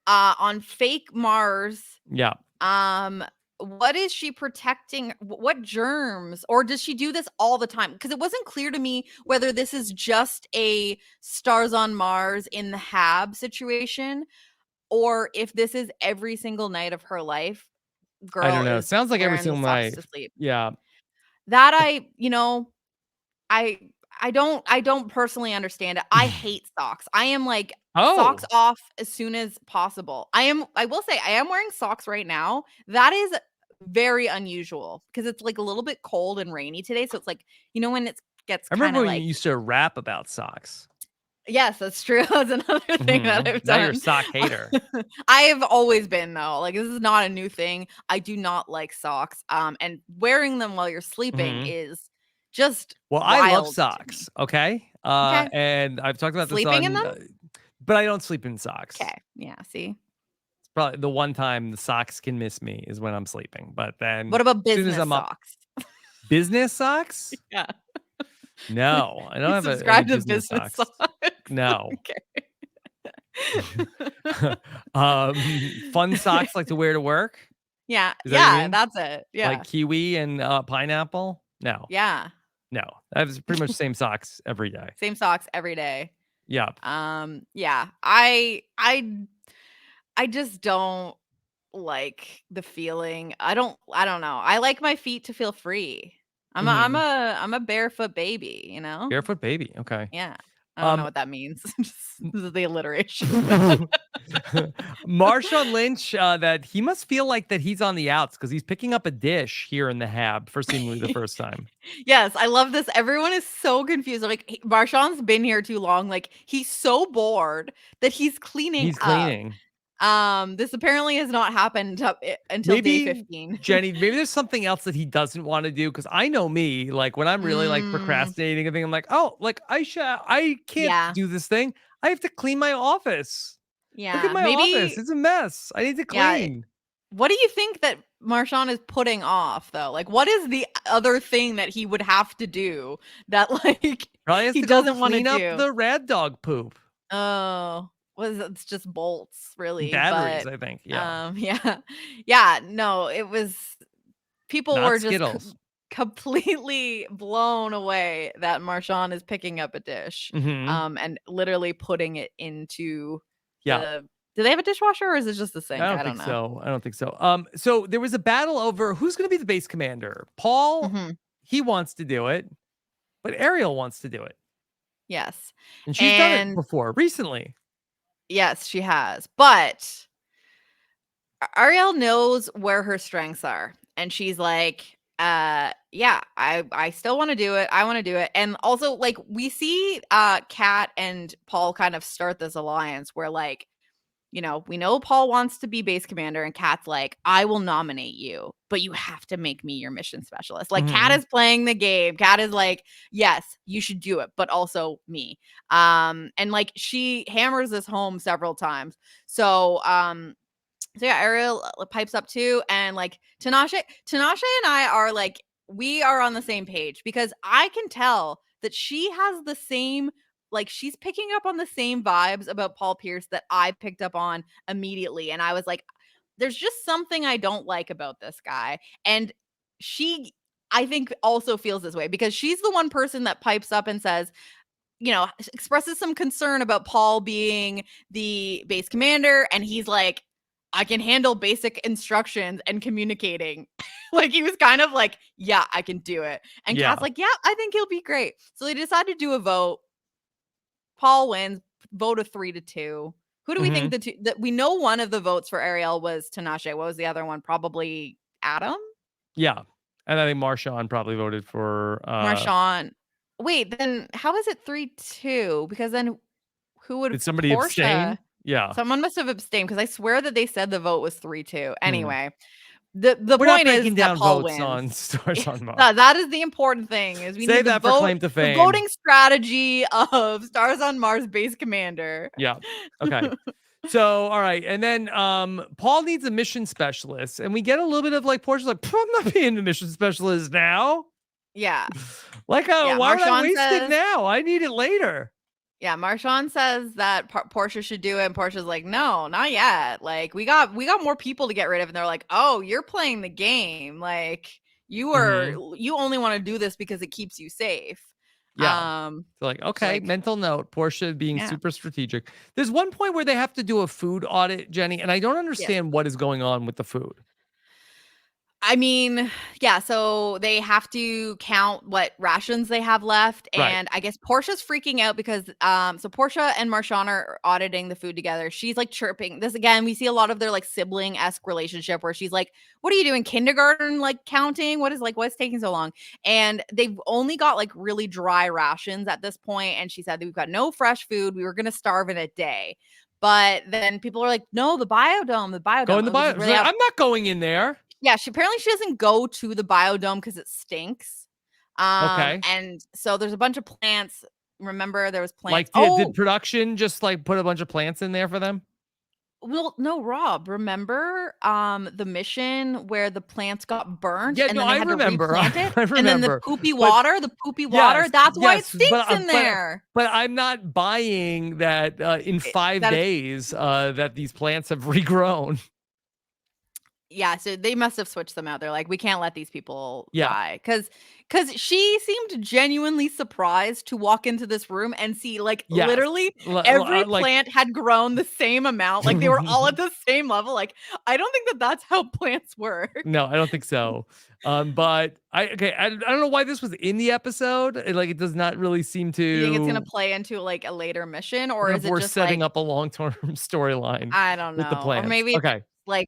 on fake Mars. Yeah. Um, what is she protecting? What germs? Or does she do this all the time? Because it wasn't clear to me whether this is just a stars on Mars in the Hab situation or if this is every single night of her life, I girl don't know. is Sounds like every wearing the single socks night. to sleep. Yeah. That I I don't personally understand it. I hate socks. I am like socks Oh, off as soon as possible. I will say I am wearing socks right now. That is very unusual because it's like a little bit cold and rainy today. So it's like, when it gets I kind remember of when you like used to rap about socks. Yes, that's true. That's another thing that I've Now you're a done. sock hater. I have always been though. Like this is not a new thing. I do not like socks. And wearing them while you're sleeping Mhm. is just Well, I love wild to me. socks, okay? Okay. And I've talked about this Sleeping in on, them? but I don't sleep in socks. Okay. Yeah, see. It's probably the one time the socks can miss me is when I'm sleeping, but then What about as soon as business I'm up socks? business socks? Yeah. No, I don't You have any subscribe to business business socks. socks. No. Okay. Fun socks like to wear to work? Yeah. Is that what you Yeah, mean? that's it. Like Yeah. kiwi and, pineapple? No, Yeah. no. I have pretty much the same socks every day. Same socks every day. Yep. Yeah. I just don't like the feeling. I don't know. I like my feet to feel free. Mhm. I'm a barefoot baby, you know? Barefoot baby, okay. Yeah. I don't know Um what that means. Just this is the alliteration. Marshawn Lynch, that he must feel like that he's on the outs because he's picking up a dish here in the Hab for seemingly the first time. Yes, I love this. Everyone is so confused. Like Marshawn's been here too long. Like he's so bored that he's cleaning He's up. cleaning. This apparently has not happened until day Maybe 15. Jenny, maybe there's something else that he doesn't want to do because I know me, like when I'm really like Mm, procrastinating a thing, I'm like, oh, like I can't yeah. do this thing. I have to clean my office. Look at Yeah. my office. Maybe It's a mess. I need to yeah. clean. What do you think that Marshawn is putting off though? Like what is the other thing that he would have to do that like Probably has he to go doesn't want to clean up do? the red dog poop. Oh, it's just bolts really, Batteries, but I think. Yeah. yeah. Yeah, no, it was people Not were just Skittles. completely blown away that Marshawn is picking up a dish Hmm. and literally putting it into Yeah. do they have a dishwasher or is it just the I sink? don't I don't think know. so. I don't think so. So there was a battle over who's going to be the base commander. Paul, Mhm. he wants to do it, but Ariel wants to do it, Yes. and she's done it And before recently. yes, she has. But Ariel knows where her strengths are. And she's like, yeah, I still want to do it. I want to do it. And also like we see Kat and Paul kind of start this alliance where like, you know, we know Paul wants to be base commander and Kat's like, I will nominate you, but you have to make me your mission specialist. Like Kat Hmm. is playing the game. Kat is like, yes, you should do it, but also me. And like she hammers this home several times. So yeah, Ariel pipes up too, and like Tinashe and I are like we are on the same page because I can tell that she has the same like she's picking up on the same vibes about Paul Pierce that I picked up on immediately, and I was like, "There's just something I don't like about this guy," and she. I think also feels this way because she's the one person that pipes up and says, you know, expresses some concern about Paul being the base commander. And he's like, I can handle basic instructions and communicating. Like he was kind of like, yeah, I can do it. And Kat's Yeah. like, yeah, I think he'll be great. So they decide to do a vote. Paul wins, vote of 3-2. Who do we think Hmm. the two that we know one of the votes for Ariel was Tinashe. What was the other one? Probably Adam? Yeah. And I think Marshawn probably voted for. Marshawn. Wait, then how is it 3-2? Because then who would Did somebody Portia? abstain? Yeah. Someone must have abstained because I swear that they said the vote was 3-2. Hmm. Anyway, the We're not point is breaking that down Paul votes wins. on Stars on Mars. That is the important thing is we Save need that for claim to the fame. voting strategy of Stars on Mars base commander. Yeah. Okay. So, all right. And then Paul needs a mission specialist. And we get a little bit of like Portia's like, I'm not being the mission specialist now. Yeah. Like, Yeah, why would I Marshawn waste it says now? I need it later. yeah, Marshawn says that Portia should do it, and Portia's like, no, not yet. Like we got more people to get rid of, and they're like, oh, you're playing the game. Like you only want to do this because it keeps you safe. Yeah. So like, So okay, like mental note, Portia being yeah, super strategic. There's one point where they have to do a food audit, Jenny, and I don't yes. understand what is going on with the food. I mean, yeah, so they have to count what rations they have left, Right. and I guess Portia's freaking out because, so Portia and Marshawn are auditing the food together. She's, like, chirping. This again, we see a lot of their, like, sibling-esque relationship where she's like, "What are you doing, kindergarten, like, counting? What's taking so long?" And they've only got, like, really dry rations at this point, and she said that, "We've got no fresh food. We were gonna starve in a day." But then people are like, "No, the biodome, the Go in biodome," the which bio. is where they Like, have I'm not going in there. yeah, she apparently she doesn't go to the biodome because it stinks. Okay. And so there's a bunch of plants. Remember, there was plants. Like, did Oh, production just like put a bunch of plants in there for them? well, no, Rob. Remember, the mission where the plants got burnt Yeah, and no, then they I had to remember. replant it, I and then remember. But the poopy water. yes, That's why it yes, stinks in there. but I'm not buying that in five That it's days that these plants have regrown. Yeah, so they must have switched them out. They're like, "We can't let these people Yeah. die," because she seemed genuinely surprised to walk into this room and see, like, Yes. literally every Like plant had grown the same amount, like, they were all at the same level, like, I don't think that that's how plants work. no, I don't think so. But I don't know why this was in the episode. Like it does not really seem You think it's gonna to play into, like, a later mission, or is if it we're just, setting like up a long-term storyline I don't with the know, or plants. maybe it's, Okay. like,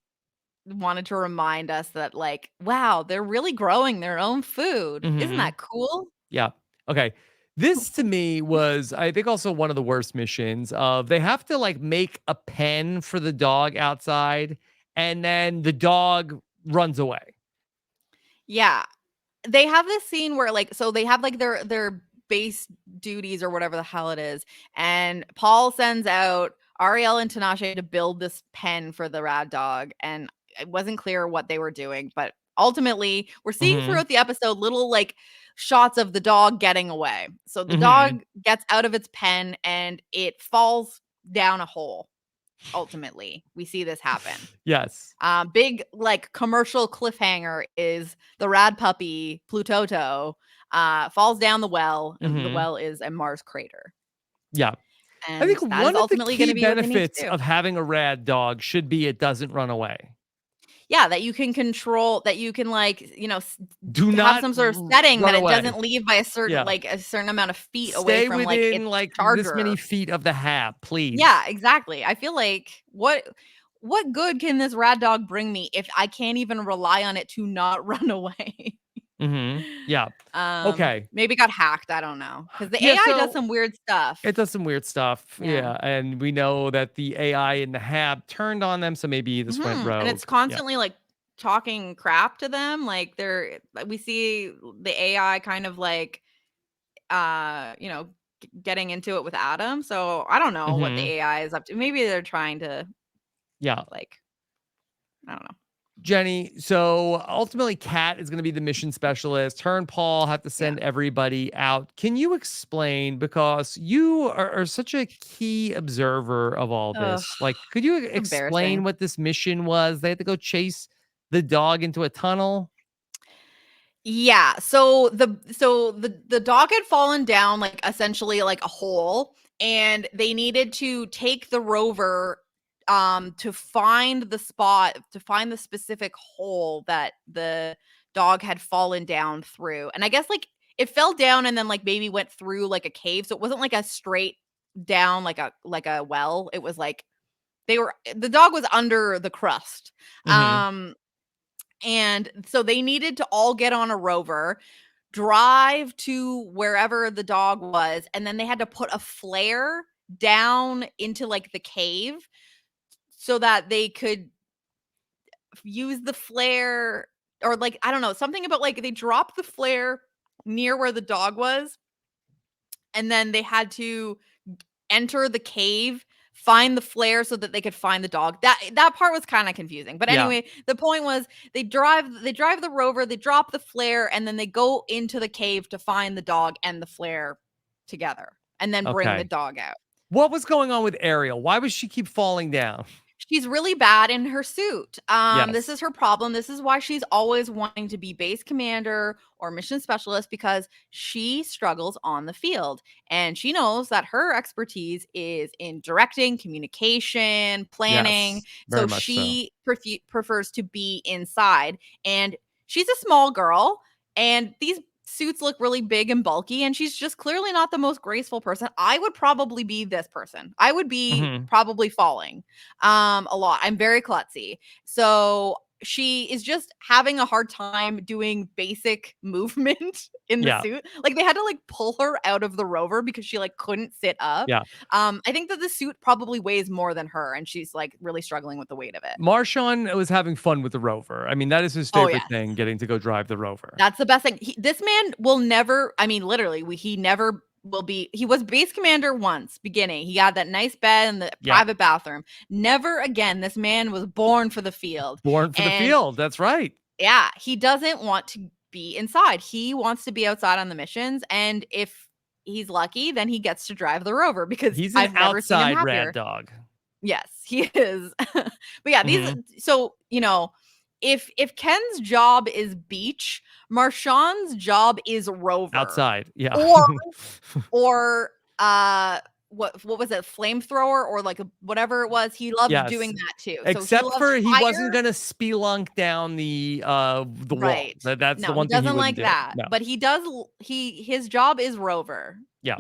wanted to remind us that, like, "Wow, they're really growing their own food. Isn't Mhm. that cool?" Yeah. Okay. This to me was, I think, also one of the worst missions of they have to like make a pen for the dog outside, and then the dog runs away. Yeah. They have this scene where, like so they have, like, their base duties or whatever the hell it is, and Paul sends out Ariel and Tinashe to build this pen for the rad dog, and it wasn't clear what they were doing, but ultimately, we're seeing Mhm. throughout the episode little, like, shots of the dog getting away. So the Mhm. dog gets out of its pen and it falls down a hole, ultimately. We see this happen. Yes. Big like commercial cliffhanger is the rad puppy Plutoto falls down the well, and the Mhm. well is a Mars crater, Yeah. I think and that is one of the ultimately going key to be what they need to benefits do. of having a rad dog should be it doesn't run away. Yeah, that you can control, that you can like Do have not some sort of setting that run it away. doesn't leave by Yeah. a certain amount of feet away Stay from like within its like this many charger. feet of the Hab, please. Yeah, exactly. I feel like what good can this rad dog bring me if I can't even rely on it to not run away? Mhm. Yeah. Okay. Maybe it got hacked, I don't know, because the Yeah, AI does so some weird stuff. it does some weird stuff. Yeah. Yeah, and we know that the AI in the Hab turned on them, so maybe this went And it's rogue. Yeah. constantly, like, talking crap to them, like, we see the AI kind of, like, getting into it with Adam, so I don't know what the Mhm. AI is up to. Maybe they're trying to, Yeah. like I don't know. Jenny, so ultimately Kat is going to be the mission specialist. Her and Paul have to Yeah. send everybody out. Can you explain, because you are such a key observer of all Ugh, this? Like, could you it's explain embarrassing. what this mission was? They had to go chase the dog into a tunnel. Yeah, so the dog had fallen down, like, essentially, like, a hole, and they needed to take the rover, to find the spot to find the specific hole that the dog had fallen down through, and I guess, like, it fell down and then, like, maybe went through, like, a cave, so it wasn't, like, a straight down, like a well, it was, like the dog was under the crust, Hmm. um and so they needed to all get on a rover, drive to wherever the dog was, and then they had to put a flare down into like the cave so that they could use the flare, or like I don't know, something about like they dropped the flare near where the dog was, and then they had to enter the cave, find the flare so that they could find the dog. That part was kind of confusing. But Yeah. anyway, the point was they drive the rover, they drop the flare, and then they go into the cave to find the dog and the flare together, and then bring the Okay. dog out. What was going on with Ariel? Why was she keep falling down? She's really bad in her suit. This Yes. is her problem. This is why she's always wanting to be base commander or mission specialist, because she struggles on the field. And she knows that her expertise is in directing, communication, planning. Yes. Very So much so. she prefers to be inside. And she's a small girl, and these suits look really big and bulky, and she's just clearly not the most graceful person. I would probably be this person. I would be Mhm. probably falling a lot. I'm very klutzy. So she is just having a hard time doing basic movement in the Yeah. suit. Like, they had to like pull her out of the rover because she like couldn't sit up. Yeah. I think that the suit probably weighs more than her, and she's like really struggling with the weight of it. Marshawn was having fun with the Rover. I mean, that is his Oh favorite yes. thing, getting to go drive the Rover. That's the best thing. This man will never, I mean, literally, he never will be. He was base commander once, beginning. He had that nice bed and the Yeah. private bathroom. Never again. This man was born for the field. Born for the And field. That's right. yeah, he doesn't want to be inside. He wants to be outside on the missions. And if he's lucky, then he gets to drive the Rover, because He's an I've never seen him outside happier. Rad Dog. Yes, he is. But yeah, Mhm. so, if Ken's job is beach, Marshawn's job is Rover. Outside. Yeah. Or what was it? Flamethrower, or like whatever it was. He loves Yes. doing that too. So Except for he wasn't fire. gonna spelunk down the wall. Right. That's the No, he one thing he doesn't wouldn't like do. that. No. But his job is Rover. Yeah.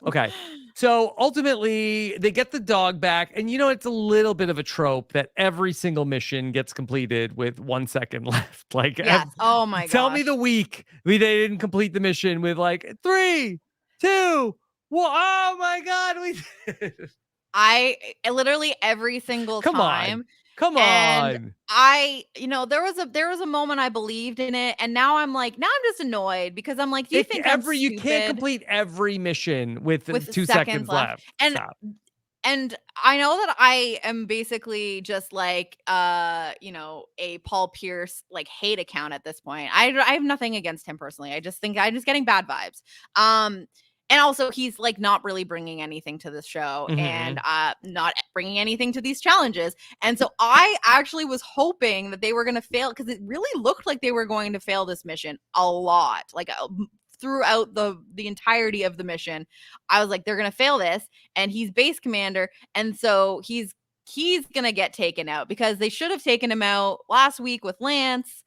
Okay. So ultimately, they get the dog back, and it's a little bit of a trope that every single mission gets completed with 1 second left. Like, Yes. Oh my gosh. tell me the week they didn't complete the mission with like 3, 2, 1. Oh my God, we did. I literally every single Come on. time. Come And on. there was a moment I believed in it, and now I'm just annoyed, because I'm like, do you think I'm You can't stupid complete every mission with with 2 seconds seconds left? left. And Stop. I know that I am basically just like a Paul Pierce like hate account at this point. I have nothing against him personally. I just think I'm just getting bad vibes. And also, he's like not really bringing anything to this show, and Mhm. not bringing anything to these challenges. And so I actually was hoping that they were going to fail, because it really looked like they were going to fail this mission a lot, like throughout the entirety of the mission. I was like, they're going to fail this, and he's base commander, and so he's going to get taken out, because they should have taken him out last week with Lance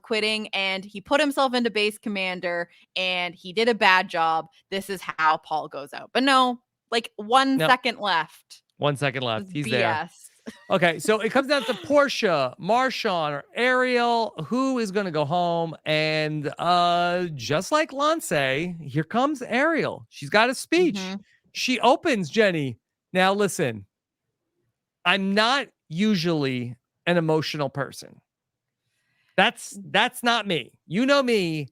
quitting, and he put himself into base commander, and he did a bad job. This is how Paul goes out. But no, like 1 No. second left. 1 second left. It's He's there. BS. Okay, so it comes down to Portia, Marshawn, or Ariel, who is going to go home. And just like Lance, here comes Ariel. She's got a speech. Mhm. She opens, Jenny. Now, listen, I'm not usually an emotional person. That's not me. You know me,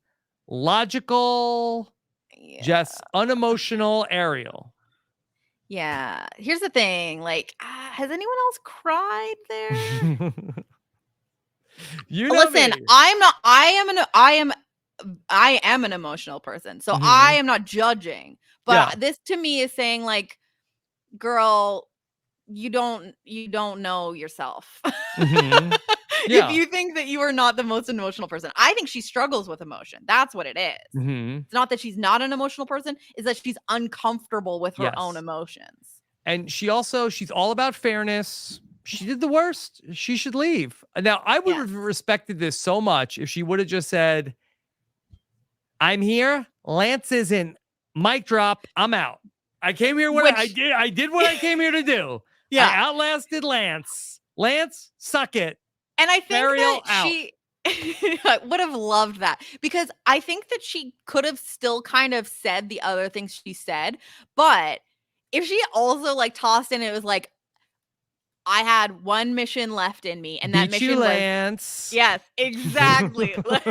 logical, Yeah. just unemotional Ariel. Yeah. Here's the thing. Like, has anyone else cried there? You know Listen, me. I'm not. I am an emotional person, so I Mhm. am not judging. But Yeah. this to me is saying, like, girl, you don't know yourself. Mhm. If Yeah. you think that you are not the most emotional person. I think she struggles with emotion. That's what it is. Mhm. It's not that she's not an emotional person, is that she's uncomfortable with her own Yes. emotions. And she's all about fairness. She did the worst. She should leave. Now, I would Yes. have respected this so much if she would have just said, I'm here. Lance isn't. Mic drop. I'm out. I came here I did what I came here to do. Yeah. I outlasted Lance. Lance, suck it. And I think Ariel, that she I would have loved that, because I think that she could have still kind of said the other things she said, but if she also like tossed in, it was like, I had one mission left in me, and that beat you, mission was Lance. yes, exactly. Like,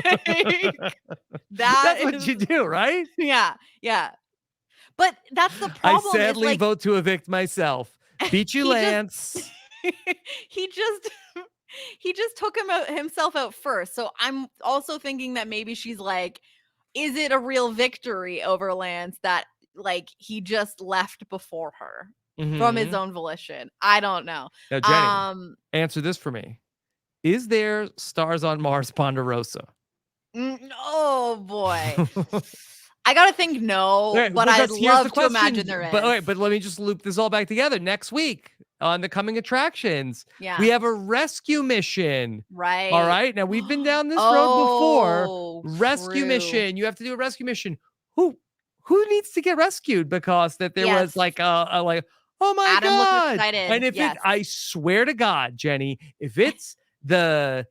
That's what is you do, right? yeah, yeah. But that's the I problem, is sadly like vote to evict myself. Beat you, he just Lance. he just he just took himself out first. So I'm also thinking that maybe she's like, is it a real victory over Lance that like he just left before her? from his Mhm. own volition. I don't know. Now, Jenny, answer this for me. Is there Stars on Mars Ponderosa? Oh boy. I gotta think no, Right, but I'd because here's the love to imagine question. there But all is. right, but let me just loop this all back together. Next week on the coming attractions, we Yeah. have a rescue mission. All Right. right. Now we've been down this road before. Oh, Rescue true. mission. You have to do a rescue mission. Who needs to get rescued? Because that there was Yes. like a like, oh my Adam looked God. excited. And if it, Yes. I swear to God, Jenny, if it's the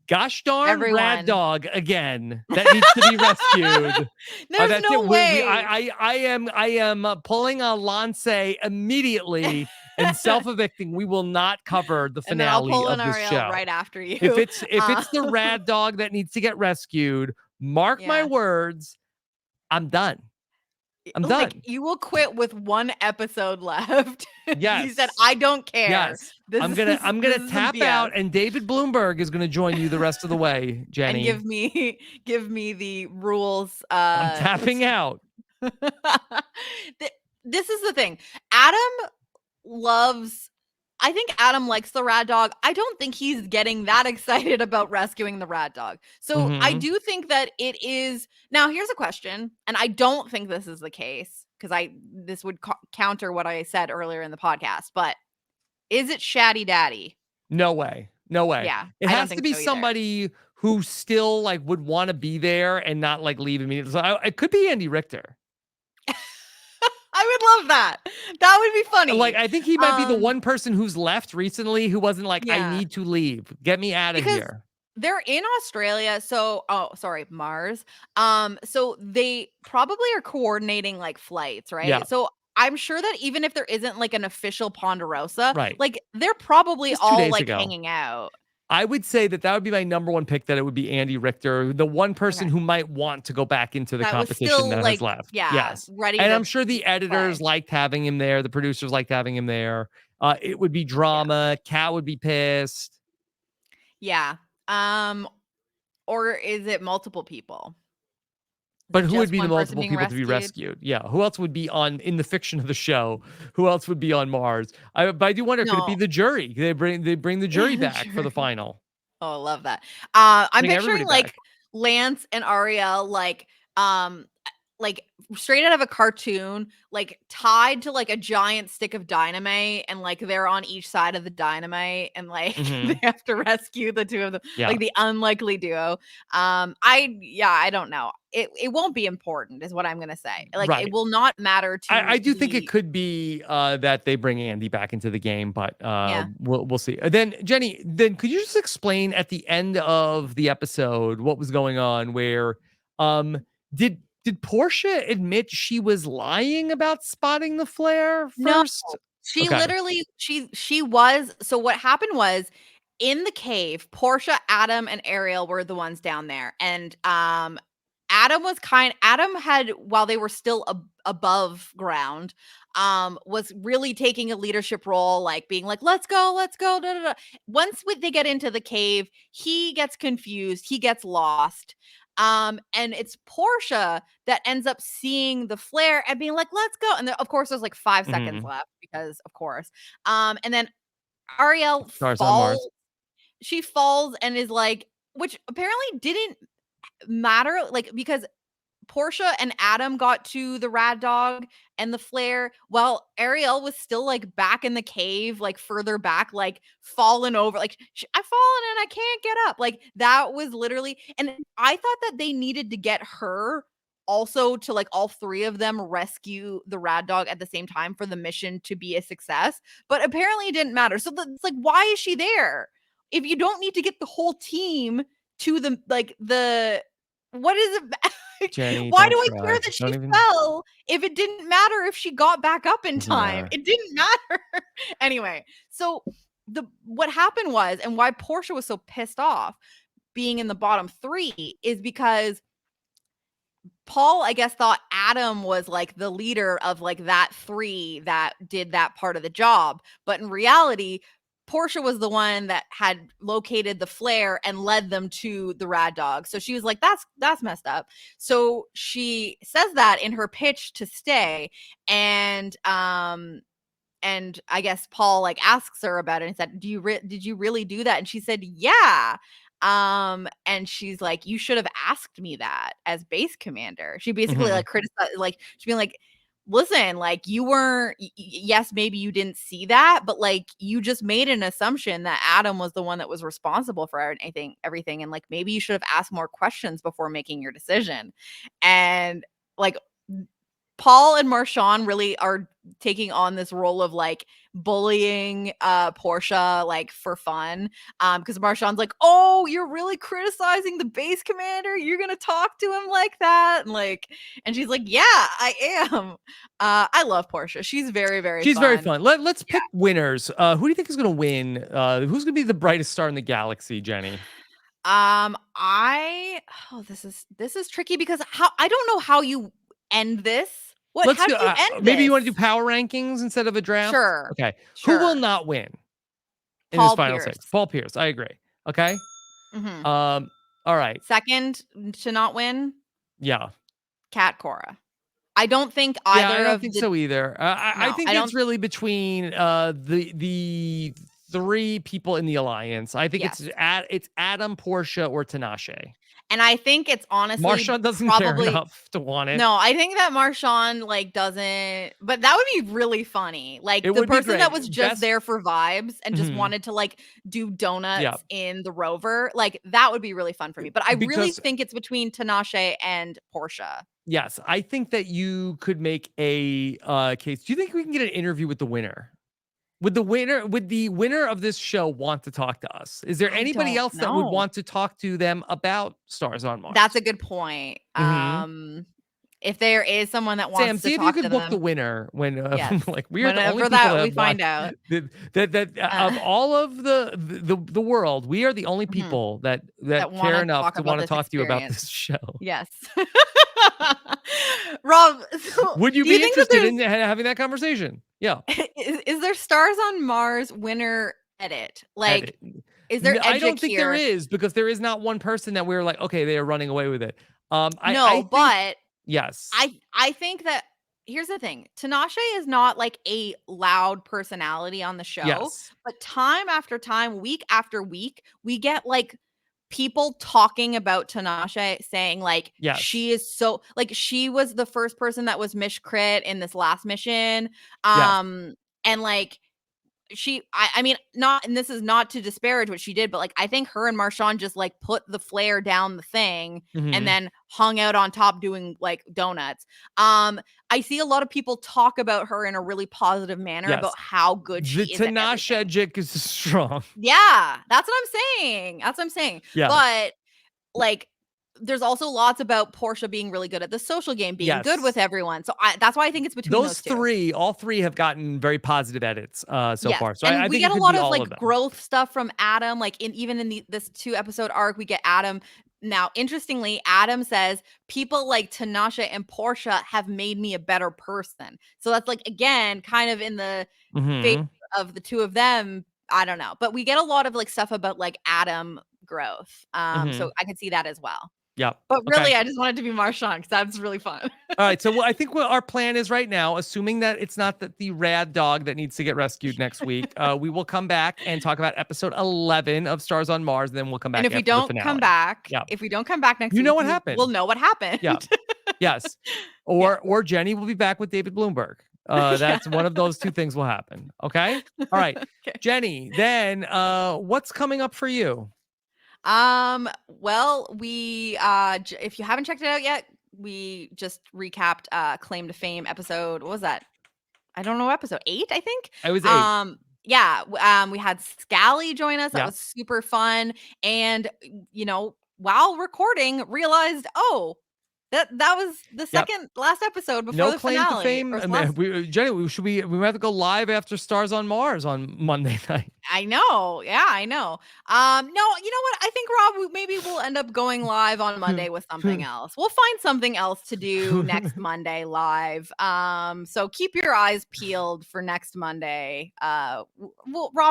gosh darn Rad Everyone. Dog again that needs to be rescued. There's That's no it. way. I am pulling a Lance immediately and self-evicting. We will not cover the And then I'll finale pull in of this Ariel show. right after you. If it's the Rad Dog that needs to get rescued, mark my Yeah. words, I'm done. I'm Like, done. you will quit with 1 episode left. He said, Yes. "I don't care. Yes. This I'm is gonna some tap BS." out, and David Bloomberg is gonna join you the rest of the way, And Jenny. give me the rules, I'm tapping out. This is the thing. Adam loves I think Adam likes the Rad Dog. I don't think he's getting that excited about rescuing the Rad Dog. So I Mhm. do think that it is. Now, here's a question, and I don't think this is the case because this would counter what I said earlier in the podcast. But is it Shaddy Daddy? No way. No way. Yeah, It I don't has to think be so either. somebody who still like would want to be there and not like leave immediately. So it could be Andy Richter. I would love that. That would be Like funny. I think he might be the one person who's left recently who wasn't like, I Yeah, need to leave. Get me out of because here. they're in Australia, so oh, sorry, Mars. So they probably are coordinating like flights, Yeah. right? So I'm sure that even if there isn't like an official Ponderosa, Right. like they're probably Just 2 all days like ago. hanging out. I would say that would be my number one pick, that it would be Andy Richter, the one person Okay. who might want to go back into the That was competition still that has like, left. yeah, Yes. ready And to I'm sure the editors play. liked having him there. The producers liked having him there. It would be Yeah. drama. Cat would be pissed. Yeah. Um, or is it multiple people? Is But it who would just be the one person multiple being people to be rescued? rescued? Yeah. Who else would be on in the fiction of the show? Who else would be on Mars? But I do wonder, could it be No. the jury? They bring the jury The back for the jury. final. Oh, I love that. I'm Bring everybody picturing back. like Lance and Ariel like straight out of a cartoon, like tied to like a giant stick of dynamite, and like they're on each side of the dynamite, and like they Hmm. have to rescue the two of them, Yeah. like the unlikely duo. I don't know. It won't be important, is what I'm gonna say. Like it Right. will not matter I to do think it the could be that they bring Andy back into the game, but yeah. we'll see. Then Jenny, then could you just explain at the end of the episode what was going on? Where um did Portia admit she was lying about spotting the flare No, first? she Okay. literally she was so what happened was in the cave, Portia, Adam, and Ariel were the ones down there. And Adam had while they were still above ground, was really taking a leadership role, like being like, let's go. Da, da, da. Once they get into the cave, he gets confused, he gets lost. And it's Portia that ends up seeing the flare and being like, let's go. And then, of course, there's like 5 seconds Hmm. left because, of course. And then Ariel Stars on Mars. falls. She falls and is like, which apparently didn't matter, like, because Portia and Adam got to the Rad Dog and the flare while Ariel was still like back in the cave, like further back, like fallen over. Like, I've fallen and I can't get up. Like, that was literally, and I thought that they needed to get her also to like all three of them rescue the Rad Dog at the same time for the mission to be a success. But apparently it didn't matter. So it's like, why is she there? If you don't need to get the whole team to the what is it? Jenny, Why do don't I care try. that she Don't even. fell if it didn't matter if she got back up in Doesn't time? matter. It didn't matter. Anyway, so what happened was, and why Portia was so pissed off being in the bottom 3 is because Paul, I guess, thought Adam was like the leader of like that 3 that did that part of the job. But in reality, Portia was the one that had located the flare and led them to the Rad Dog. So she was like, that's messed up. So she says that in her pitch to stay. And and I guess Paul like asks her about it and said, did you really do that? And she said, yeah. And she's like, you should have asked me that as base commander. She basically like criticized, like she's being like, listen, like you weren't, yes, maybe you didn't see that, but like you just made an assumption that Adam was the one that was responsible for everything. And like maybe you should have asked more questions before making your decision. And like Paul and Marshawn really are taking on this role of like bullying Portia like for fun. Because Marshawn's like, oh, you're really criticizing the base commander? You're gonna talk to him like that? And she's like, yeah, I am. I love Portia. She's very, very She's fun. very fun. Let's pick winners. Who do you think is gonna win? Who's gonna be the brightest star in the galaxy, Jenny? This is tricky because I don't know how you end this. How do you end this? Maybe you want to do power rankings instead of a draft? Sure. Okay. Sure. Who will not win in Paul this final Pierce. six? Paul Pierce. I agree. Okay. Mm-hmm. All right. Second to not win? Yeah. Kat Cora. I don't think either I don't think so either. I think it's really between the three people in the alliance. I think it's Adam, Portia, or Tinashe. And I think it's honestly Marshawn doesn't care enough to want it. No, I think that Marshawn like doesn't, but that would be really funny. Like it the person that was just there for vibes and just Mhm. wanted to like do donuts in the Rover, like that would be really fun for me. But I really think it's between Tinashe and Portia. Yes, I think that you could make a case. Do you think we can get an interview with the winner? Would the winner of this show want to talk to us? Is there anybody else that would want to talk to them about Stars on Mars? That's a good point. If there is someone that wants Sam, to see if talk you could to book them, the winner when like we are whenever the only people that that we find out that of all of the world, we are the only people that care enough to want to talk to you about this show. Yes. Rob, would you be interested in having that conversation? Yeah. Is there Stars on Mars winner edit? Like, is there? I don't think there is, because there is not one person that we're like, okay, they are running away with it. Yes. I think that here's the thing. Tinashe is not like a loud personality on the show, but time after time, week after week, we get like people talking about Tinashe saying like she is so like she was the first person that was crit in this last mission. And like I mean, not, and this is not to disparage what she did, but like I think her and Marshawn just like put the flare down the thing and then hung out on top doing like donuts. I see a lot of people talk about her in a really positive manner about how good she is. The Tinashe is strong. Yeah, that's what I'm saying. Yeah. But like there's also lots about Portia being really good at the social game, being good with everyone. So that's why I think it's between those two. Three. All three have gotten very positive edits so far. So and I we think get a lot of like growth stuff from Adam. Like even in this 2-episode arc, we get Adam. Now, interestingly, Adam says people like Tinashe and Portia have made me a better person. So that's like, again, kind of in the favor of the two of them. I don't know. But we get a lot of like stuff about like Adam growth. So I can see that as well. Yeah. But really, I just wanted to be Marshawn because that's really fun. All right. So I think what our plan is right now, assuming that it's not the rad dog that needs to get rescued next week, we will come back and talk about episode 11 of Stars on Mars. And then we'll come back. And if we don't come back, next week, you know what happened. We'll know what happened. Yeah. Yes. Or Jenny will be back with David Bloomberg. That's one of those two things will happen. Okay. All right. Okay. Jenny, then what's coming up for you? Well, we if you haven't checked it out yet, we just recapped Claim to Fame episode. What was that? I don't know, episode 8, I think. It was 8. Yeah, we had Scally join us. That was super fun. And while recording, realized, that was the second last episode before the finale. No claim to fame. Jenny, we have to go live after Stars on Mars on Monday night. I know. Yeah, I know. No, you know what? I think, Rob, maybe we'll end up going live on Monday with something else. We'll find something else to do next Monday live. So keep your eyes peeled for next Monday. Rob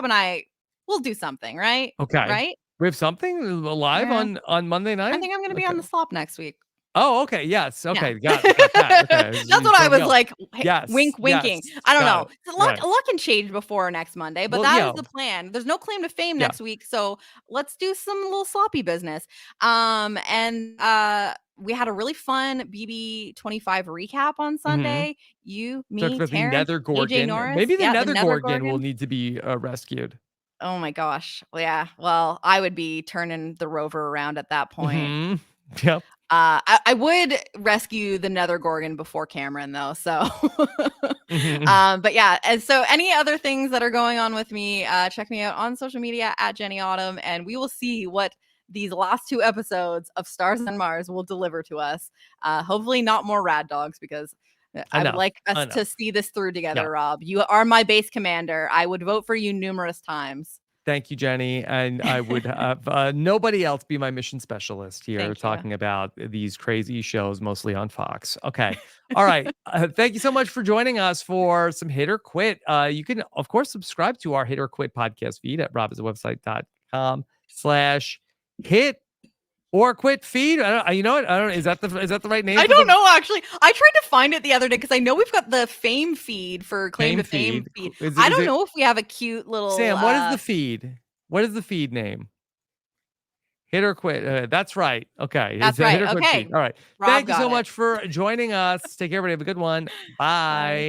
and I, we'll do something, right? Okay. Right? We have something live on Monday night? I think I'm going to be on the slop next week. Oh, okay. Yes. Yeah. Okay. Got that. Okay. That's what I was like, Yes. wink, Yes. winking. I don't Got know. it. So Right. luck can change before next Monday, but Well, that is yeah. the plan. There's no claim to fame Yeah. next week, so let's do some little sloppy business. And we had a really fun BB25 recap on Mm-hmm. Sunday. You, Talked me, about the Terrence, Nether AJ Gorgon. Norris. Maybe the Yeah, the Nether Nether Gorgon will Gorgon. need to be rescued. Oh my gosh. Yeah. Well, I would be turning the rover around at that point. Mm-hmm. Yep. I would rescue the Nether Gorgon before Cameron, though. So, Mm-hmm. but yeah. And so, any other things that are going on with me, check me out on social media at Jenny Autumn, and we will see what these last 2 episodes of Stars on Mars will deliver to us. Hopefully, not more rad dogs because I would Enough. like us to Enough. see this through Yeah. together, Rob. You are my base commander. I would vote for you numerous times. Thank you, Jenny. And I would have nobody else be my mission specialist here Thank you. talking about these crazy shows, mostly on Fox. Okay. All right. Thank you so much for joining us for some Hit or Quit. You can, of course, subscribe to our Hit or Quit podcast feed at robiswebsite.com/hit or quit feed. I don't, you know what? I don't, is that the right name I for don't the know, actually. I tried to find it the other day because I know we've got the fame feed for claim name to fame feed? feed. Is I it, is don't it know if we have a cute little Sam? What is the feed? What is the feed name? Hit or quit. That's right. Okay. It's that's a hit right. or quit Okay. feed. All right. Rob Thank you got so it. much for joining us. Take care, everybody. Have a good one. Bye. Bye.